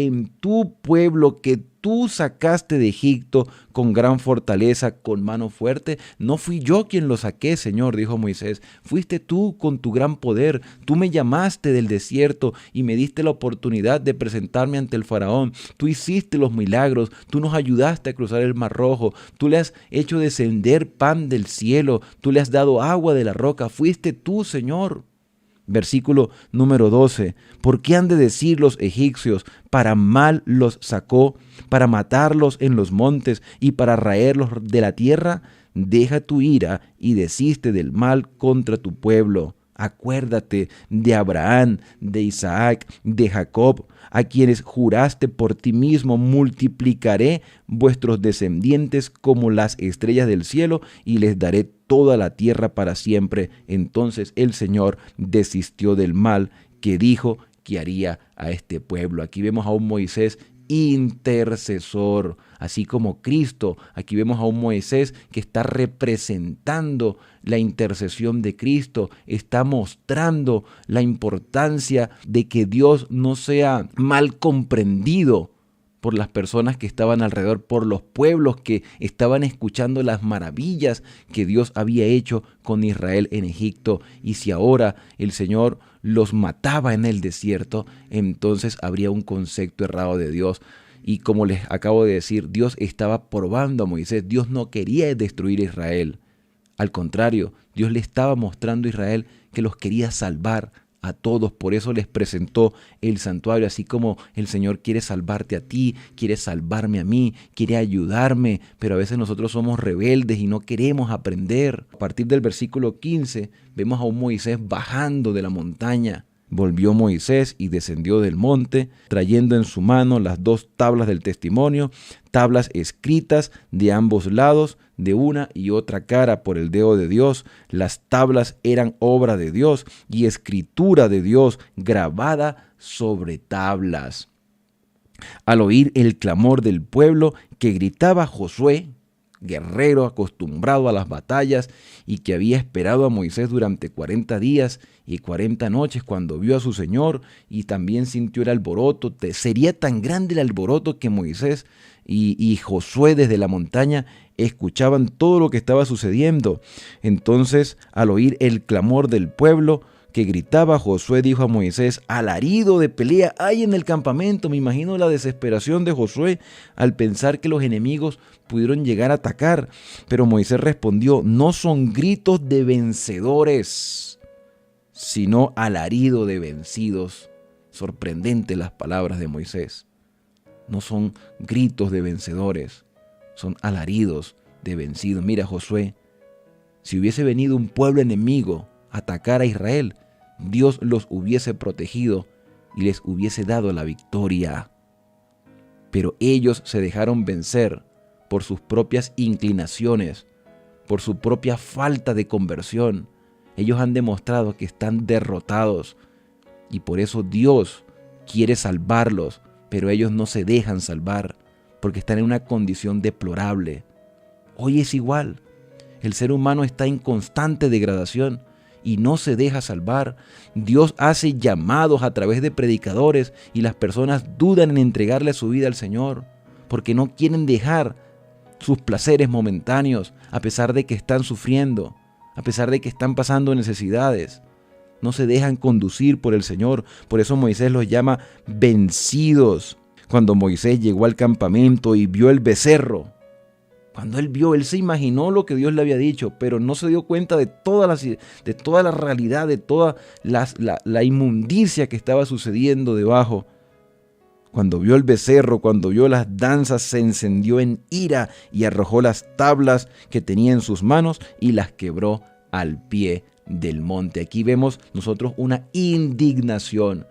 que tú sacaste de Egipto con gran fortaleza, con mano fuerte? No fui yo quien lo saqué, Señor, dijo Moisés. Fuiste tú con tu gran poder. Tú me llamaste del desierto y me diste la oportunidad de presentarme ante el faraón. Tú hiciste los milagros. Tú nos ayudaste a cruzar el Mar Rojo. Tú le has hecho descender pan del cielo. Tú le has dado agua de la roca. Fuiste tú, Señor. Versículo número 12. ¿Por qué han de decir los egipcios, para mal los sacó, para matarlos en los montes y para raerlos de la tierra? Deja tu ira y desiste del mal contra tu pueblo. Acuérdate de Abraham, de Isaac, de Jacob, a quienes juraste por ti mismo: multiplicaré vuestros descendientes como las estrellas del cielo y les daré toda la tierra para siempre. Entonces el Señor desistió del mal que dijo que haría a este pueblo. Aquí vemos a un Moisés intercesor, así como Cristo. Aquí vemos a un Moisés que está representando la intercesión de Cristo, está mostrando la importancia de que Dios no sea mal comprendido por las personas que estaban alrededor, por los pueblos que estaban escuchando las maravillas que Dios había hecho con Israel en Egipto. Y si ahora el Señor los mataba en el desierto, entonces habría un concepto errado de Dios. Y como les acabo de decir, Dios estaba probando a Moisés. Dios no quería destruir a Israel. Al contrario, Dios le estaba mostrando a Israel que los quería salvar a todos. Por eso les presentó el santuario, así como el Señor quiere salvarte a ti, quiere salvarme a mí, quiere ayudarme, pero a veces nosotros somos rebeldes y no queremos aprender. A partir del versículo 15 vemos a un Moisés bajando de la montaña. Volvió Moisés y descendió del monte, trayendo en su mano las 2 tablas del testimonio, tablas escritas de ambos lados, de una y otra cara por el dedo de Dios. Las tablas eran obra de Dios y escritura de Dios grabada sobre tablas. Al oír el clamor del pueblo que gritaba, Josué, guerrero acostumbrado a las batallas y que había esperado a Moisés durante 40 días y 40 noches, cuando vio a su Señor y también sintió el alboroto, sería tan grande el alboroto que Moisés y Josué desde la montaña escuchaban todo lo que estaba sucediendo. Entonces, al oír el clamor del pueblo que gritaba, Josué dijo a Moisés: alarido de pelea hay en el campamento. Me imagino la desesperación de Josué al pensar que los enemigos pudieron llegar a atacar. Pero Moisés respondió: no son gritos de vencedores, sino alarido de vencidos. Sorprendente las palabras de Moisés. No son gritos de vencedores, son alaridos de vencidos. Mira, Josué, si hubiese venido un pueblo enemigo a atacar a Israel, Dios los hubiese protegido y les hubiese dado la victoria. Pero ellos se dejaron vencer por sus propias inclinaciones, por su propia falta de conversión. Ellos han demostrado que están derrotados y por eso Dios quiere salvarlos, pero ellos no se dejan salvar porque están en una condición deplorable. Hoy es igual. El ser humano está en constante degradación y no se deja salvar. Dios hace llamados a través de predicadores y las personas dudan en entregarle su vida al Señor porque no quieren dejar sus placeres momentáneos a pesar de que están sufriendo, a pesar de que están pasando necesidades. No se dejan conducir por el Señor. Por eso Moisés los llama vencidos. Cuando Moisés llegó al campamento y vio el becerro, Cuando él vio, él se imaginó lo que Dios le había dicho, pero no se dio cuenta de toda la realidad, de toda la inmundicia que estaba sucediendo debajo. Cuando vio el becerro, cuando vio las danzas, se encendió en ira y arrojó las tablas que tenía en sus manos y las quebró al pie del monte. Aquí vemos nosotros una indignación.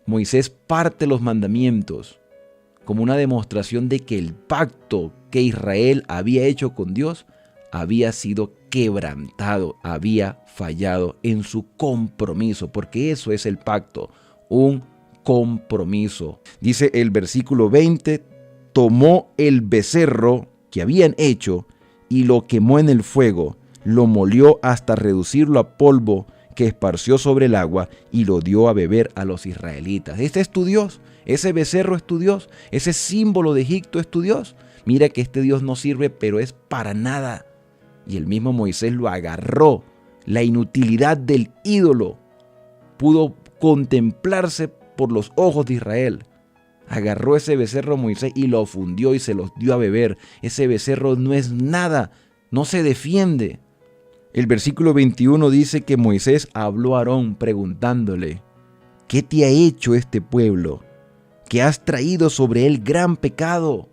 Moisés parte los mandamientos como una demostración de que el pacto que Israel había hecho con Dios había sido quebrantado, había fallado en su compromiso, porque eso es el pacto, un compromiso. Dice el versículo 20, tomó el becerro que habían hecho y lo quemó en el fuego, lo molió hasta reducirlo a polvo que esparció sobre el agua y lo dio a beber a los israelitas. Este es tu Dios, ese becerro es tu Dios, ese símbolo de Egipto es tu Dios. Mira que este Dios no sirve, pero es para nada. Y el mismo Moisés lo agarró. La inutilidad del ídolo pudo contemplarse por los ojos de Israel. Agarró ese becerro Moisés y lo fundió y se los dio a beber. Ese becerro no es nada, no se defiende. El versículo 21 dice que Moisés habló a Aarón preguntándole, ¿qué te ha hecho este pueblo? ¿Que has traído sobre él gran pecado?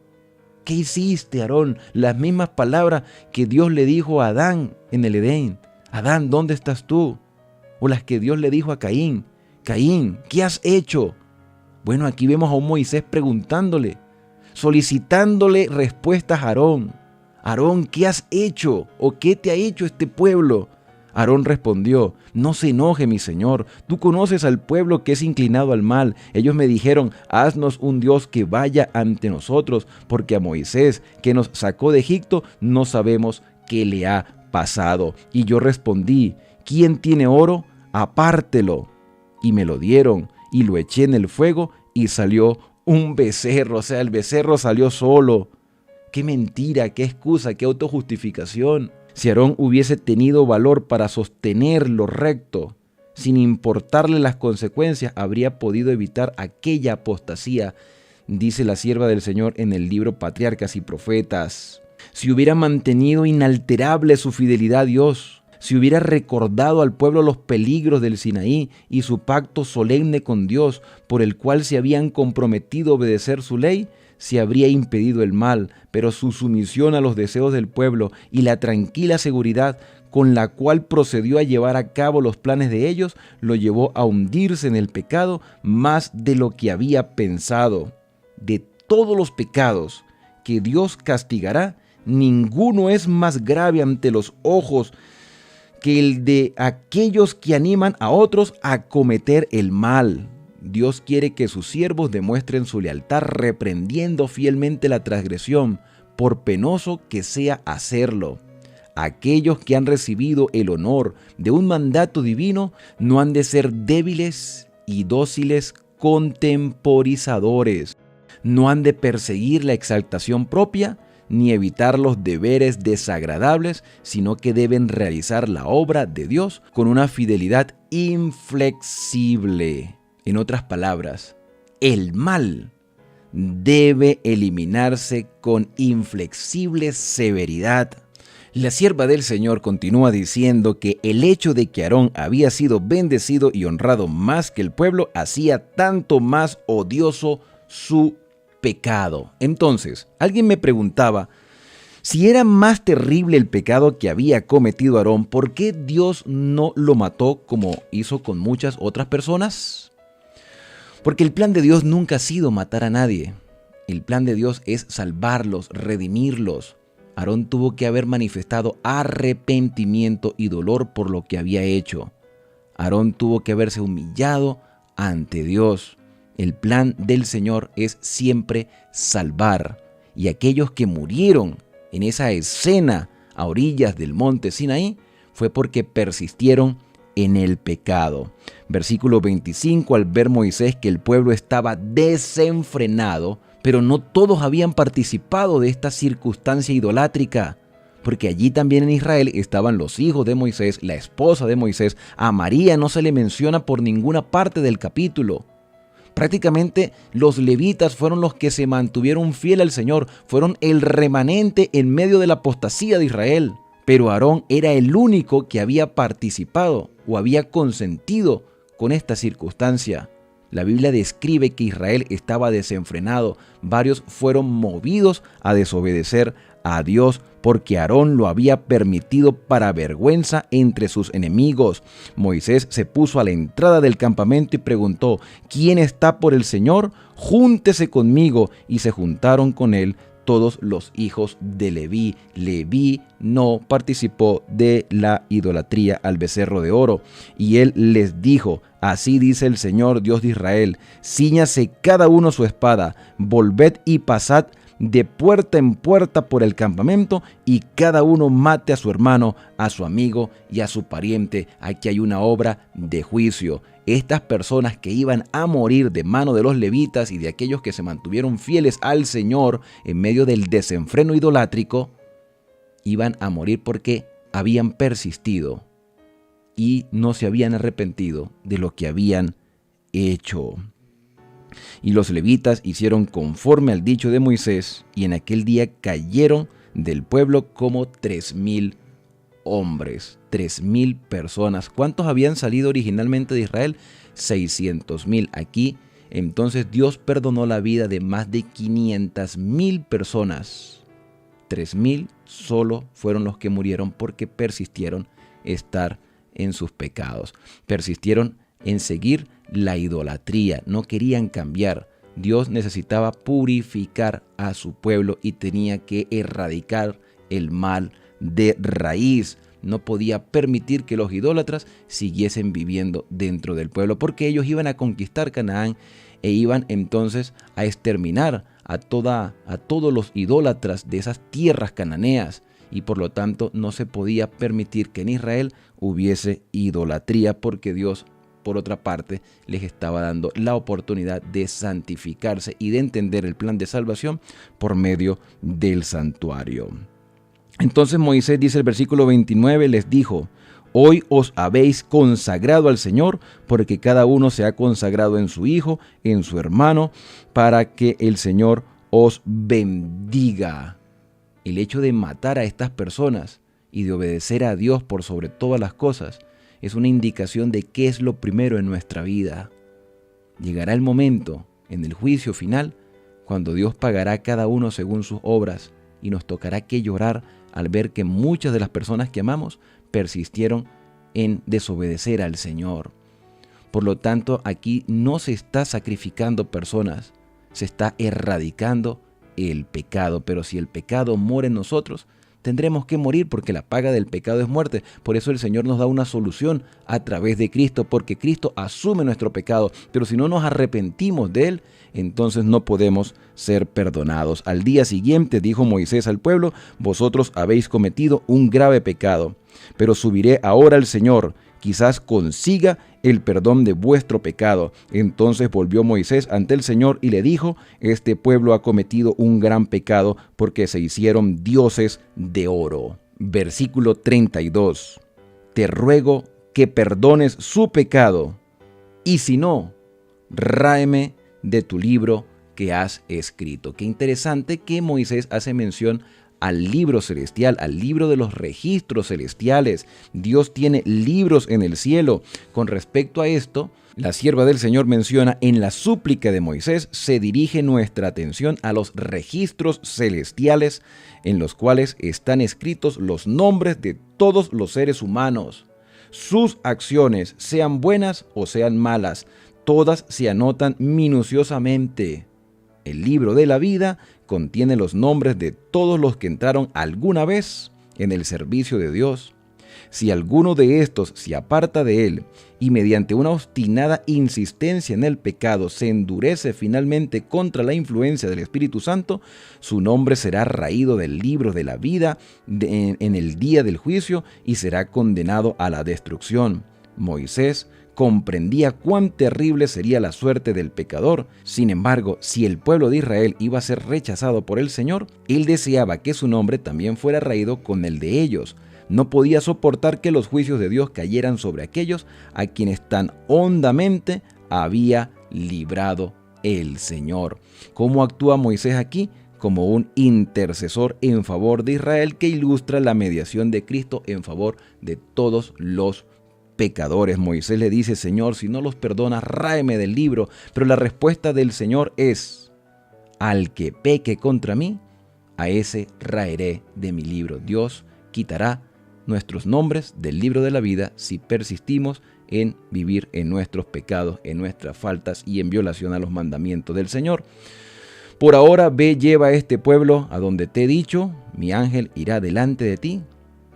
¿Qué hiciste, Aarón? Las mismas palabras que Dios le dijo a Adán en el Edén. Adán, ¿dónde estás tú? O las que Dios le dijo a Caín. Caín, ¿qué has hecho? Bueno, aquí vemos a un Moisés preguntándole, solicitándole respuestas a Aarón. Aarón, ¿qué has hecho? ¿O qué te ha hecho este pueblo? Aarón respondió, no se enoje, mi señor, tú conoces al pueblo que es inclinado al mal. Ellos me dijeron, haznos un Dios que vaya ante nosotros, porque a Moisés, que nos sacó de Egipto, no sabemos qué le ha pasado. Y yo respondí, ¿quién tiene oro? Apártelo. Y me lo dieron, y lo eché en el fuego, y salió un becerro. O sea, el becerro salió solo. ¡Qué mentira, qué excusa, qué autojustificación! Si Aarón hubiese tenido valor para sostener lo recto, sin importarle las consecuencias, habría podido evitar aquella apostasía, dice la sierva del Señor en el libro Patriarcas y Profetas. Si hubiera mantenido inalterable su fidelidad a Dios, si hubiera recordado al pueblo los peligros del Sinaí y su pacto solemne con Dios, por el cual se habían comprometido a obedecer su ley, se habría impedido el mal, pero su sumisión a los deseos del pueblo y la tranquila seguridad con la cual procedió a llevar a cabo los planes de ellos, lo llevó a hundirse en el pecado más de lo que había pensado. De todos los pecados que Dios castigará, ninguno es más grave ante los ojos que el de aquellos que animan a otros a cometer el mal. Dios quiere que sus siervos demuestren su lealtad reprendiendo fielmente la transgresión, por penoso que sea hacerlo. Aquellos que han recibido el honor de un mandato divino no han de ser débiles y dóciles contemporizadores. No han de perseguir la exaltación propia ni evitar los deberes desagradables, sino que deben realizar la obra de Dios con una fidelidad inflexible. En otras palabras, el mal debe eliminarse con inflexible severidad. La sierva del Señor continúa diciendo que el hecho de que Aarón había sido bendecido y honrado más que el pueblo hacía tanto más odioso su pecado. Entonces, alguien me preguntaba, si era más terrible el pecado que había cometido Aarón, ¿por qué Dios no lo mató como hizo con muchas otras personas? Porque el plan de Dios nunca ha sido matar a nadie. El plan de Dios es salvarlos, redimirlos. Aarón tuvo que haber manifestado arrepentimiento y dolor por lo que había hecho. Aarón tuvo que haberse humillado ante Dios. El plan del Señor es siempre salvar. Y aquellos que murieron en esa escena a orillas del monte Sinaí fue porque persistieron en el pecado. Versículo 25, al ver Moisés que el pueblo estaba desenfrenado, pero no todos habían participado de esta circunstancia idolátrica, porque allí también en Israel estaban los hijos de Moisés, la esposa de Moisés. A María no se le menciona por ninguna parte del capítulo. Prácticamente los levitas fueron los que se mantuvieron fieles al Señor, fueron el remanente en medio de la apostasía de Israel. Pero Aarón era el único que había participado o había consentido con esta circunstancia. La Biblia describe que Israel estaba desenfrenado. Varios fueron movidos a desobedecer a Dios porque Aarón lo había permitido para vergüenza entre sus enemigos. Moisés se puso a la entrada del campamento y preguntó: ¿quién está por el Señor? Júntese conmigo. Y se juntaron con él todos los hijos de Leví. Leví no participó de la idolatría al becerro de oro. Y él les dijo: así dice el Señor Dios de Israel, cíñase cada uno su espada, volved y pasad de puerta en puerta por el campamento, y cada uno mate a su hermano, a su amigo y a su pariente. Aquí hay una obra de juicio. Estas personas que iban a morir de mano de los levitas y de aquellos que se mantuvieron fieles al Señor en medio del desenfreno idolátrico, iban a morir porque habían persistido y no se habían arrepentido de lo que habían hecho. Y los levitas hicieron conforme al dicho de Moisés, y en aquel día cayeron del pueblo como 3,000 hombres, 3,000 personas. ¿Cuántos habían salido originalmente de Israel? 600,000. Aquí, entonces, Dios perdonó la vida de más de 500,000 personas. 3,000 solo fueron los que murieron porque persistieron estar en sus pecados. Persistieron en seguir la idolatría, no querían cambiar. Dios necesitaba purificar a su pueblo y tenía que erradicar el mal de raíz. No podía permitir que los idólatras siguiesen viviendo dentro del pueblo, porque ellos iban a conquistar Canaán e iban entonces a exterminar a todos los idólatras de esas tierras cananeas, y por lo tanto no se podía permitir que en Israel hubiese idolatría, porque Dios, por otra parte, les estaba dando la oportunidad de santificarse y de entender el plan de salvación por medio del santuario. Entonces Moisés, dice el versículo 29, les dijo: hoy os habéis consagrado al Señor, porque cada uno se ha consagrado en su hijo, en su hermano, para que el Señor os bendiga. El hecho de matar a estas personas y de obedecer a Dios por sobre todas las cosas es una indicación de qué es lo primero en nuestra vida. Llegará el momento, en el juicio final, cuando Dios pagará a cada uno según sus obras, y nos tocará que llorar al ver que muchas de las personas que amamos persistieron en desobedecer al Señor. Por lo tanto, aquí no se está sacrificando personas, se está erradicando el pecado. Pero si el pecado mora en nosotros, tendremos que morir, porque la paga del pecado es muerte. Por eso el Señor nos da una solución a través de Cristo, porque Cristo asume nuestro pecado. Pero si no nos arrepentimos de él, entonces no podemos ser perdonados. Al día siguiente dijo Moisés al pueblo: vosotros habéis cometido un grave pecado, pero subiré ahora al Señor, quizás consiga el perdón de vuestro pecado. Entonces volvió Moisés ante el Señor y le dijo: este pueblo ha cometido un gran pecado, porque se hicieron dioses de oro. Versículo 32. Te ruego que perdones su pecado, y si no, ráeme de tu libro que has escrito. Qué interesante que Moisés hace mención al libro celestial, al libro de los registros celestiales. Dios tiene libros en el cielo. Con respecto a esto, la sierva del Señor menciona: en la súplica de Moisés se dirige nuestra atención a los registros celestiales, en los cuales están escritos los nombres de todos los seres humanos. Sus acciones, sean buenas o sean malas, todas se anotan minuciosamente. El libro de la vida contiene los nombres de todos los que entraron alguna vez en el servicio de Dios. Si alguno de estos se aparta de él y mediante una obstinada insistencia en el pecado se endurece finalmente contra la influencia del Espíritu Santo, su nombre será raído del libro de la vida en el día del juicio y será condenado a la destrucción. Moisés comprendía cuán terrible sería la suerte del pecador. Sin embargo, si el pueblo de Israel iba a ser rechazado por el Señor, él deseaba que su nombre también fuera raído con el de ellos. No podía soportar que los juicios de Dios cayeran sobre aquellos a quienes tan hondamente había librado el Señor. ¿Cómo actúa Moisés aquí? Como un intercesor en favor de Israel que ilustra la mediación de Cristo en favor de todos los pecadores. Moisés le dice: Señor, si no los perdonas, ráeme del libro. Pero la respuesta del Señor es: al que peque contra mí, a ese raeré de mi libro. Dios quitará nuestros nombres del libro de la vida si persistimos en vivir en nuestros pecados, en nuestras faltas y en violación a los mandamientos del Señor. Por ahora, ve, lleva a este pueblo a donde te he dicho, mi ángel irá delante de ti,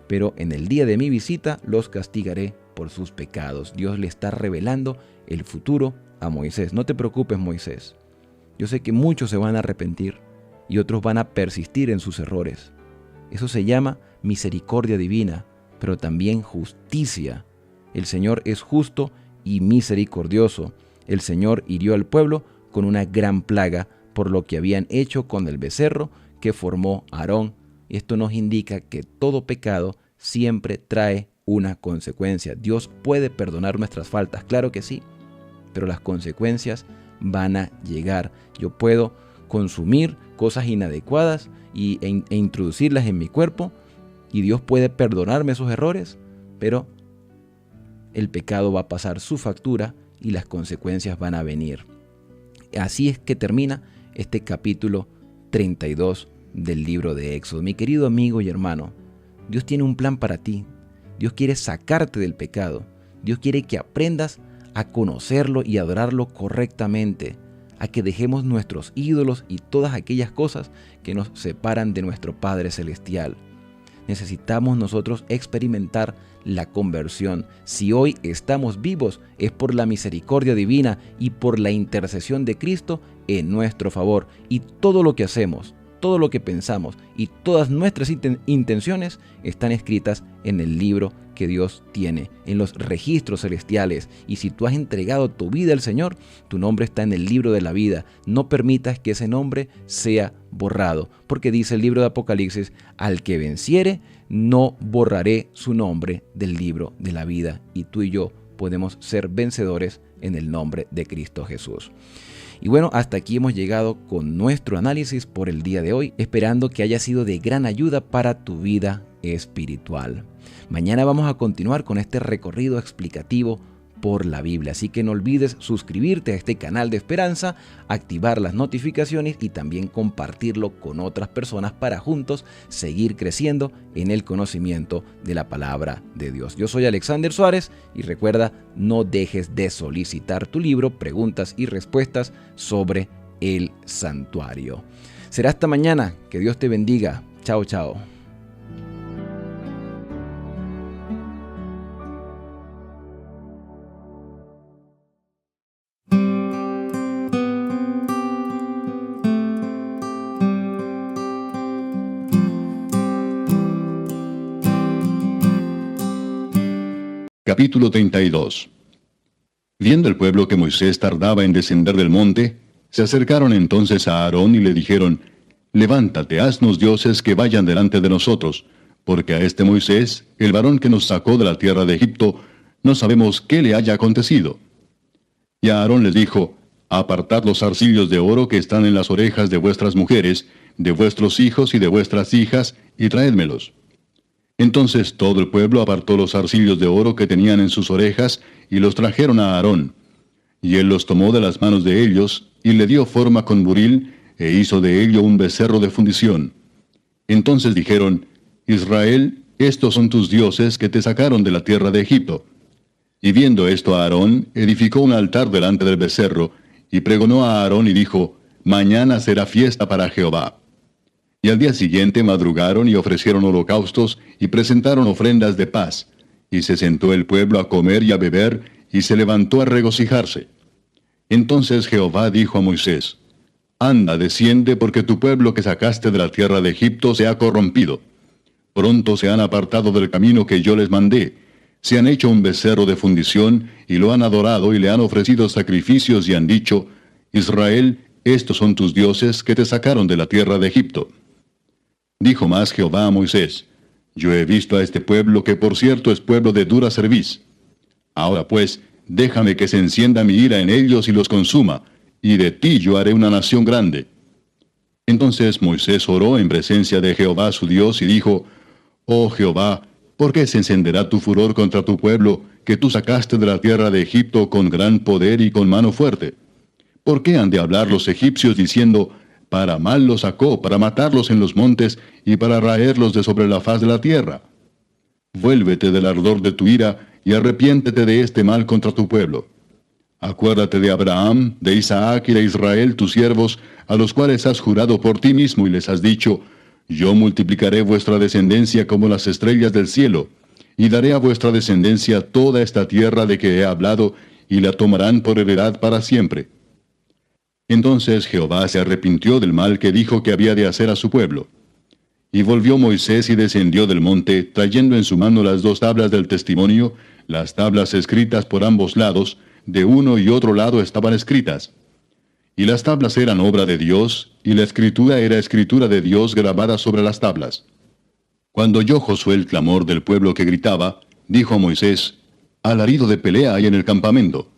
pero en el día de mi visita los castigaré por sus pecados. Dios le está revelando el futuro a Moisés. No te preocupes, Moisés. Yo sé que muchos se van a arrepentir y otros van a persistir en sus errores. Eso se llama misericordia divina, pero también justicia. El Señor es justo y misericordioso. El Señor hirió al pueblo con una gran plaga por lo que habían hecho con el becerro que formó Aarón. Esto nos indica que todo pecado siempre trae una consecuencia. Dios puede perdonar nuestras faltas, claro que sí, pero las consecuencias van a llegar. Yo puedo consumir cosas inadecuadas e introducirlas en mi cuerpo, y Dios puede perdonarme esos errores, pero el pecado va a pasar su factura y las consecuencias van a venir. Así es que termina este capítulo 32 del libro de Éxodo. Mi querido amigo y hermano, Dios tiene un plan para ti. Dios quiere sacarte del pecado. Dios quiere que aprendas a conocerlo y adorarlo correctamente, a que dejemos nuestros ídolos y todas aquellas cosas que nos separan de nuestro Padre Celestial. Necesitamos nosotros experimentar la conversión. Si hoy estamos vivos es por la misericordia divina y por la intercesión de Cristo en nuestro favor. Y todo lo que hacemos, todo lo que pensamos y todas nuestras intenciones están escritas en el libro que Dios tiene, en los registros celestiales. Y si tú has entregado tu vida al Señor, tu nombre está en el libro de la vida. No permitas que ese nombre sea borrado, porque dice el libro de Apocalipsis: al que venciere, no borraré su nombre del libro de la vida. Y tú y yo podemos ser vencedores en el nombre de Cristo Jesús. Y bueno, hasta aquí hemos llegado con nuestro análisis por el día de hoy, esperando que haya sido de gran ayuda para tu vida espiritual. Mañana vamos a continuar con este recorrido explicativo por la Biblia, así que no olvides suscribirte a este canal de esperanza, activar las notificaciones y también compartirlo con otras personas para juntos seguir creciendo en el conocimiento de la palabra de Dios. Yo soy Alexander Suárez y recuerda, no dejes de solicitar tu libro Preguntas y Respuestas sobre el Santuario. Será hasta mañana, que Dios te bendiga. Chao, chao. Capítulo 32. Viendo el pueblo que Moisés tardaba en descender del monte, se acercaron entonces a Aarón y le dijeron: levántate, haznos dioses que vayan delante de nosotros, porque a este Moisés, el varón que nos sacó de la tierra de Egipto, no sabemos qué le haya acontecido. Y Aarón les dijo: apartad los zarcillos de oro que están en las orejas de vuestras mujeres, de vuestros hijos y de vuestras hijas, y traédmelos. Entonces todo el pueblo apartó los zarcillos de oro que tenían en sus orejas y los trajeron a Aarón. Y él los tomó de las manos de ellos y le dio forma con buril e hizo de ello un becerro de fundición. Entonces dijeron: Israel, estos son tus dioses que te sacaron de la tierra de Egipto. Y viendo esto Aarón edificó un altar delante del becerro y pregonó a Aarón y dijo: mañana será fiesta para Jehová. Y al día siguiente madrugaron y ofrecieron holocaustos y presentaron ofrendas de paz. Y se sentó el pueblo a comer y a beber, y se levantó a regocijarse. Entonces Jehová dijo a Moisés: anda, desciende, porque tu pueblo que sacaste de la tierra de Egipto se ha corrompido. Pronto se han apartado del camino que yo les mandé. Se han hecho un becerro de fundición, y lo han adorado, y le han ofrecido sacrificios, y han dicho: Israel, estos son tus dioses que te sacaron de la tierra de Egipto. Dijo más Jehová a Moisés: yo he visto a este pueblo, que por cierto es pueblo de dura cerviz. Ahora pues, déjame que se encienda mi ira en ellos y los consuma, y de ti yo haré una nación grande. Entonces Moisés oró en presencia de Jehová su Dios y dijo, Oh Jehová, ¿por qué se encenderá tu furor contra tu pueblo, que tú sacaste de la tierra de Egipto con gran poder y con mano fuerte? ¿Por qué han de hablar los egipcios diciendo, para mal los sacó, para matarlos en los montes y para raerlos de sobre la faz de la tierra? Vuélvete del ardor de tu ira y arrepiéntete de este mal contra tu pueblo. Acuérdate de Abraham, de Isaac y de Israel, tus siervos, a los cuales has jurado por ti mismo y les has dicho, yo multiplicaré vuestra descendencia como las estrellas del cielo, y daré a vuestra descendencia toda esta tierra de que he hablado, y la tomarán por heredad para siempre. Entonces Jehová se arrepintió del mal que dijo que había de hacer a su pueblo. Y volvió Moisés y descendió del monte, trayendo en su mano las 2 tablas del testimonio, las tablas escritas por ambos lados, de uno y otro lado estaban escritas. Y las tablas eran obra de Dios, y la escritura era escritura de Dios grabada sobre las tablas. Cuando oyó Josué el clamor del pueblo que gritaba, dijo a Moisés, alarido de pelea hay en el campamento.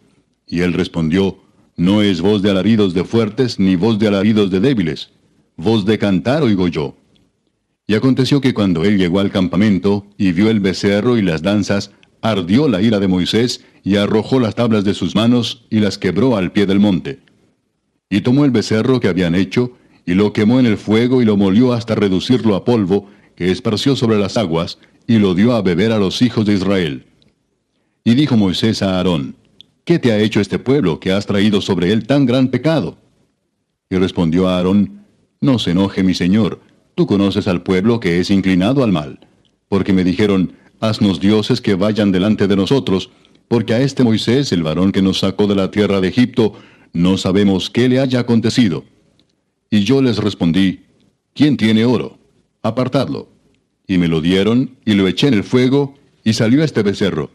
Y él respondió, no es voz de alaridos de fuertes, ni voz de alaridos de débiles, voz de cantar oigo yo. Y aconteció que cuando él llegó al campamento, y vio el becerro y las danzas, ardió la ira de Moisés, y arrojó las tablas de sus manos, y las quebró al pie del monte. Y tomó el becerro que habían hecho, y lo quemó en el fuego, y lo molió hasta reducirlo a polvo, que esparció sobre las aguas, y lo dio a beber a los hijos de Israel. Y dijo Moisés a Aarón, ¿qué te ha hecho este pueblo, que has traído sobre él tan gran pecado? Y respondió a Aarón, no se enoje mi señor, tú conoces al pueblo que es inclinado al mal. Porque me dijeron, haznos dioses que vayan delante de nosotros, porque a este Moisés, el varón que nos sacó de la tierra de Egipto, no sabemos qué le haya acontecido. Y yo les respondí, ¿quién tiene oro? Apartadlo. Y me lo dieron, y lo eché en el fuego, y salió este becerro.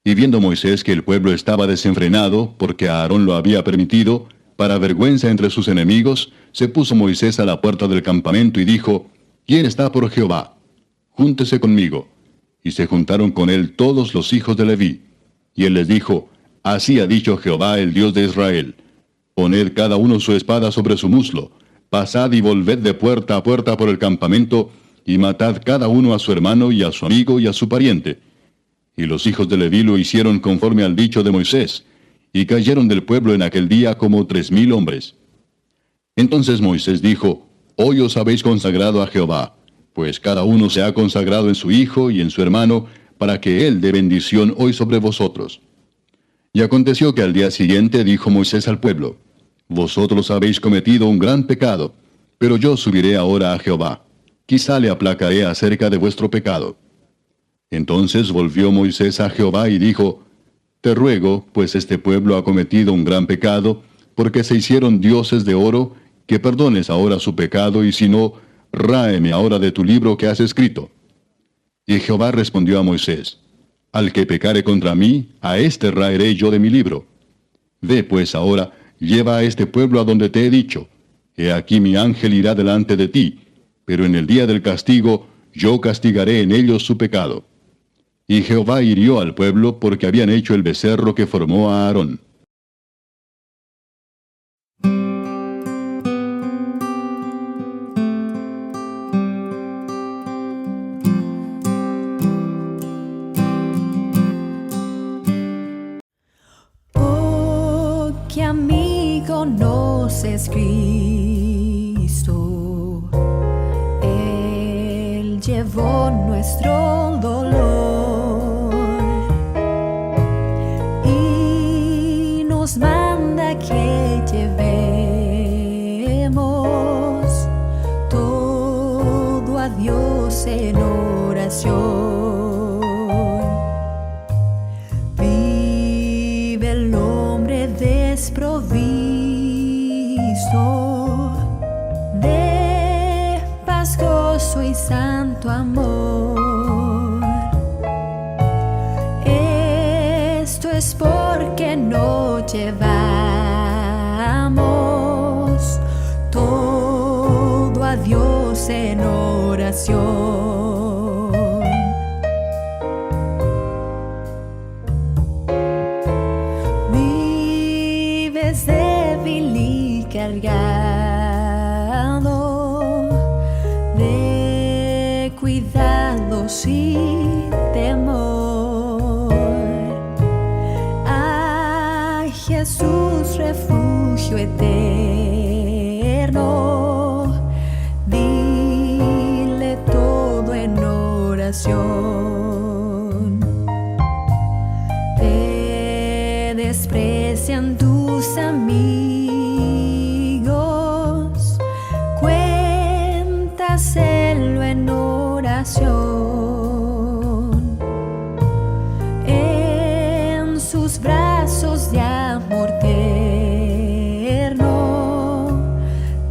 Y viendo Moisés que el pueblo estaba desenfrenado, porque Aarón lo había permitido, para vergüenza entre sus enemigos, se puso Moisés a la puerta del campamento y dijo, ¿quién está por Jehová? Júntese conmigo. Y se juntaron con él todos los hijos de Leví. Y él les dijo, así ha dicho Jehová el Dios de Israel, poned cada uno su espada sobre su muslo, pasad y volved de puerta a puerta por el campamento, y matad cada uno a su hermano y a su amigo y a su pariente. Y los hijos de Leví lo hicieron conforme al dicho de Moisés, y cayeron del pueblo en aquel día como 3,000 hombres. Entonces Moisés dijo, hoy os habéis consagrado a Jehová, pues cada uno se ha consagrado en su hijo y en su hermano, para que él dé bendición hoy sobre vosotros. Y aconteció que al día siguiente dijo Moisés al pueblo, vosotros habéis cometido un gran pecado, pero yo subiré ahora a Jehová, quizá le aplacaré acerca de vuestro pecado. Entonces volvió Moisés a Jehová y dijo, te ruego, pues este pueblo ha cometido un gran pecado, porque se hicieron dioses de oro, que perdones ahora su pecado, y si no, ráeme ahora de tu libro que has escrito. Y Jehová respondió a Moisés, al que pecare contra mí, a éste raeré yo de mi libro. Ve pues ahora, lleva a este pueblo a donde te he dicho. He aquí mi ángel irá delante de ti, pero en el día del castigo yo castigaré en ellos su pecado. Y Jehová hirió al pueblo porque habían hecho el becerro que formó a Aarón. Oh, qué amigo nos es Cristo. Él llevó nuestro dolor y nos manda que llevemos todo a Dios en oración. Vive el hombre desprovisto de paz, gozo y santo amor. Esto es porque no llevamos todo a Dios en oración. Jesús, refugio eterno. Dile todo en oración. Te desprecian tus amigos, cuéntaselo en oración. En sus brazos de amor tierno,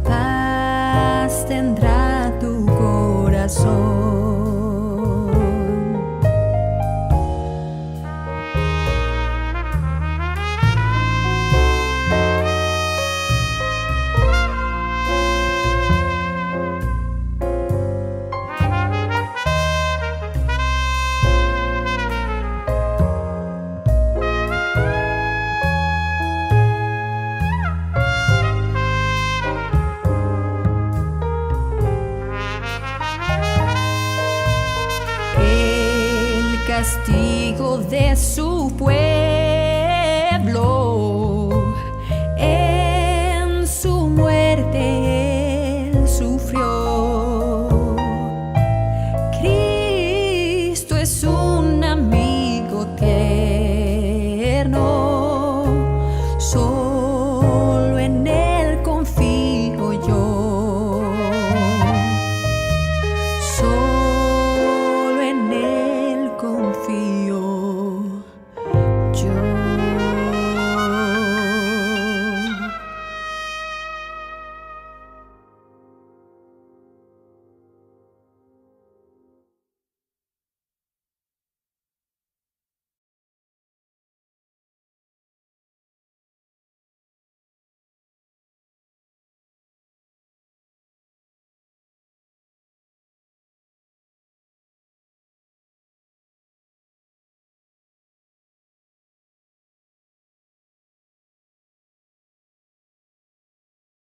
paz tendrá tu corazón. Castigo de su pueblo, en su muerte él sufrió. Cristo es un amigo tierno.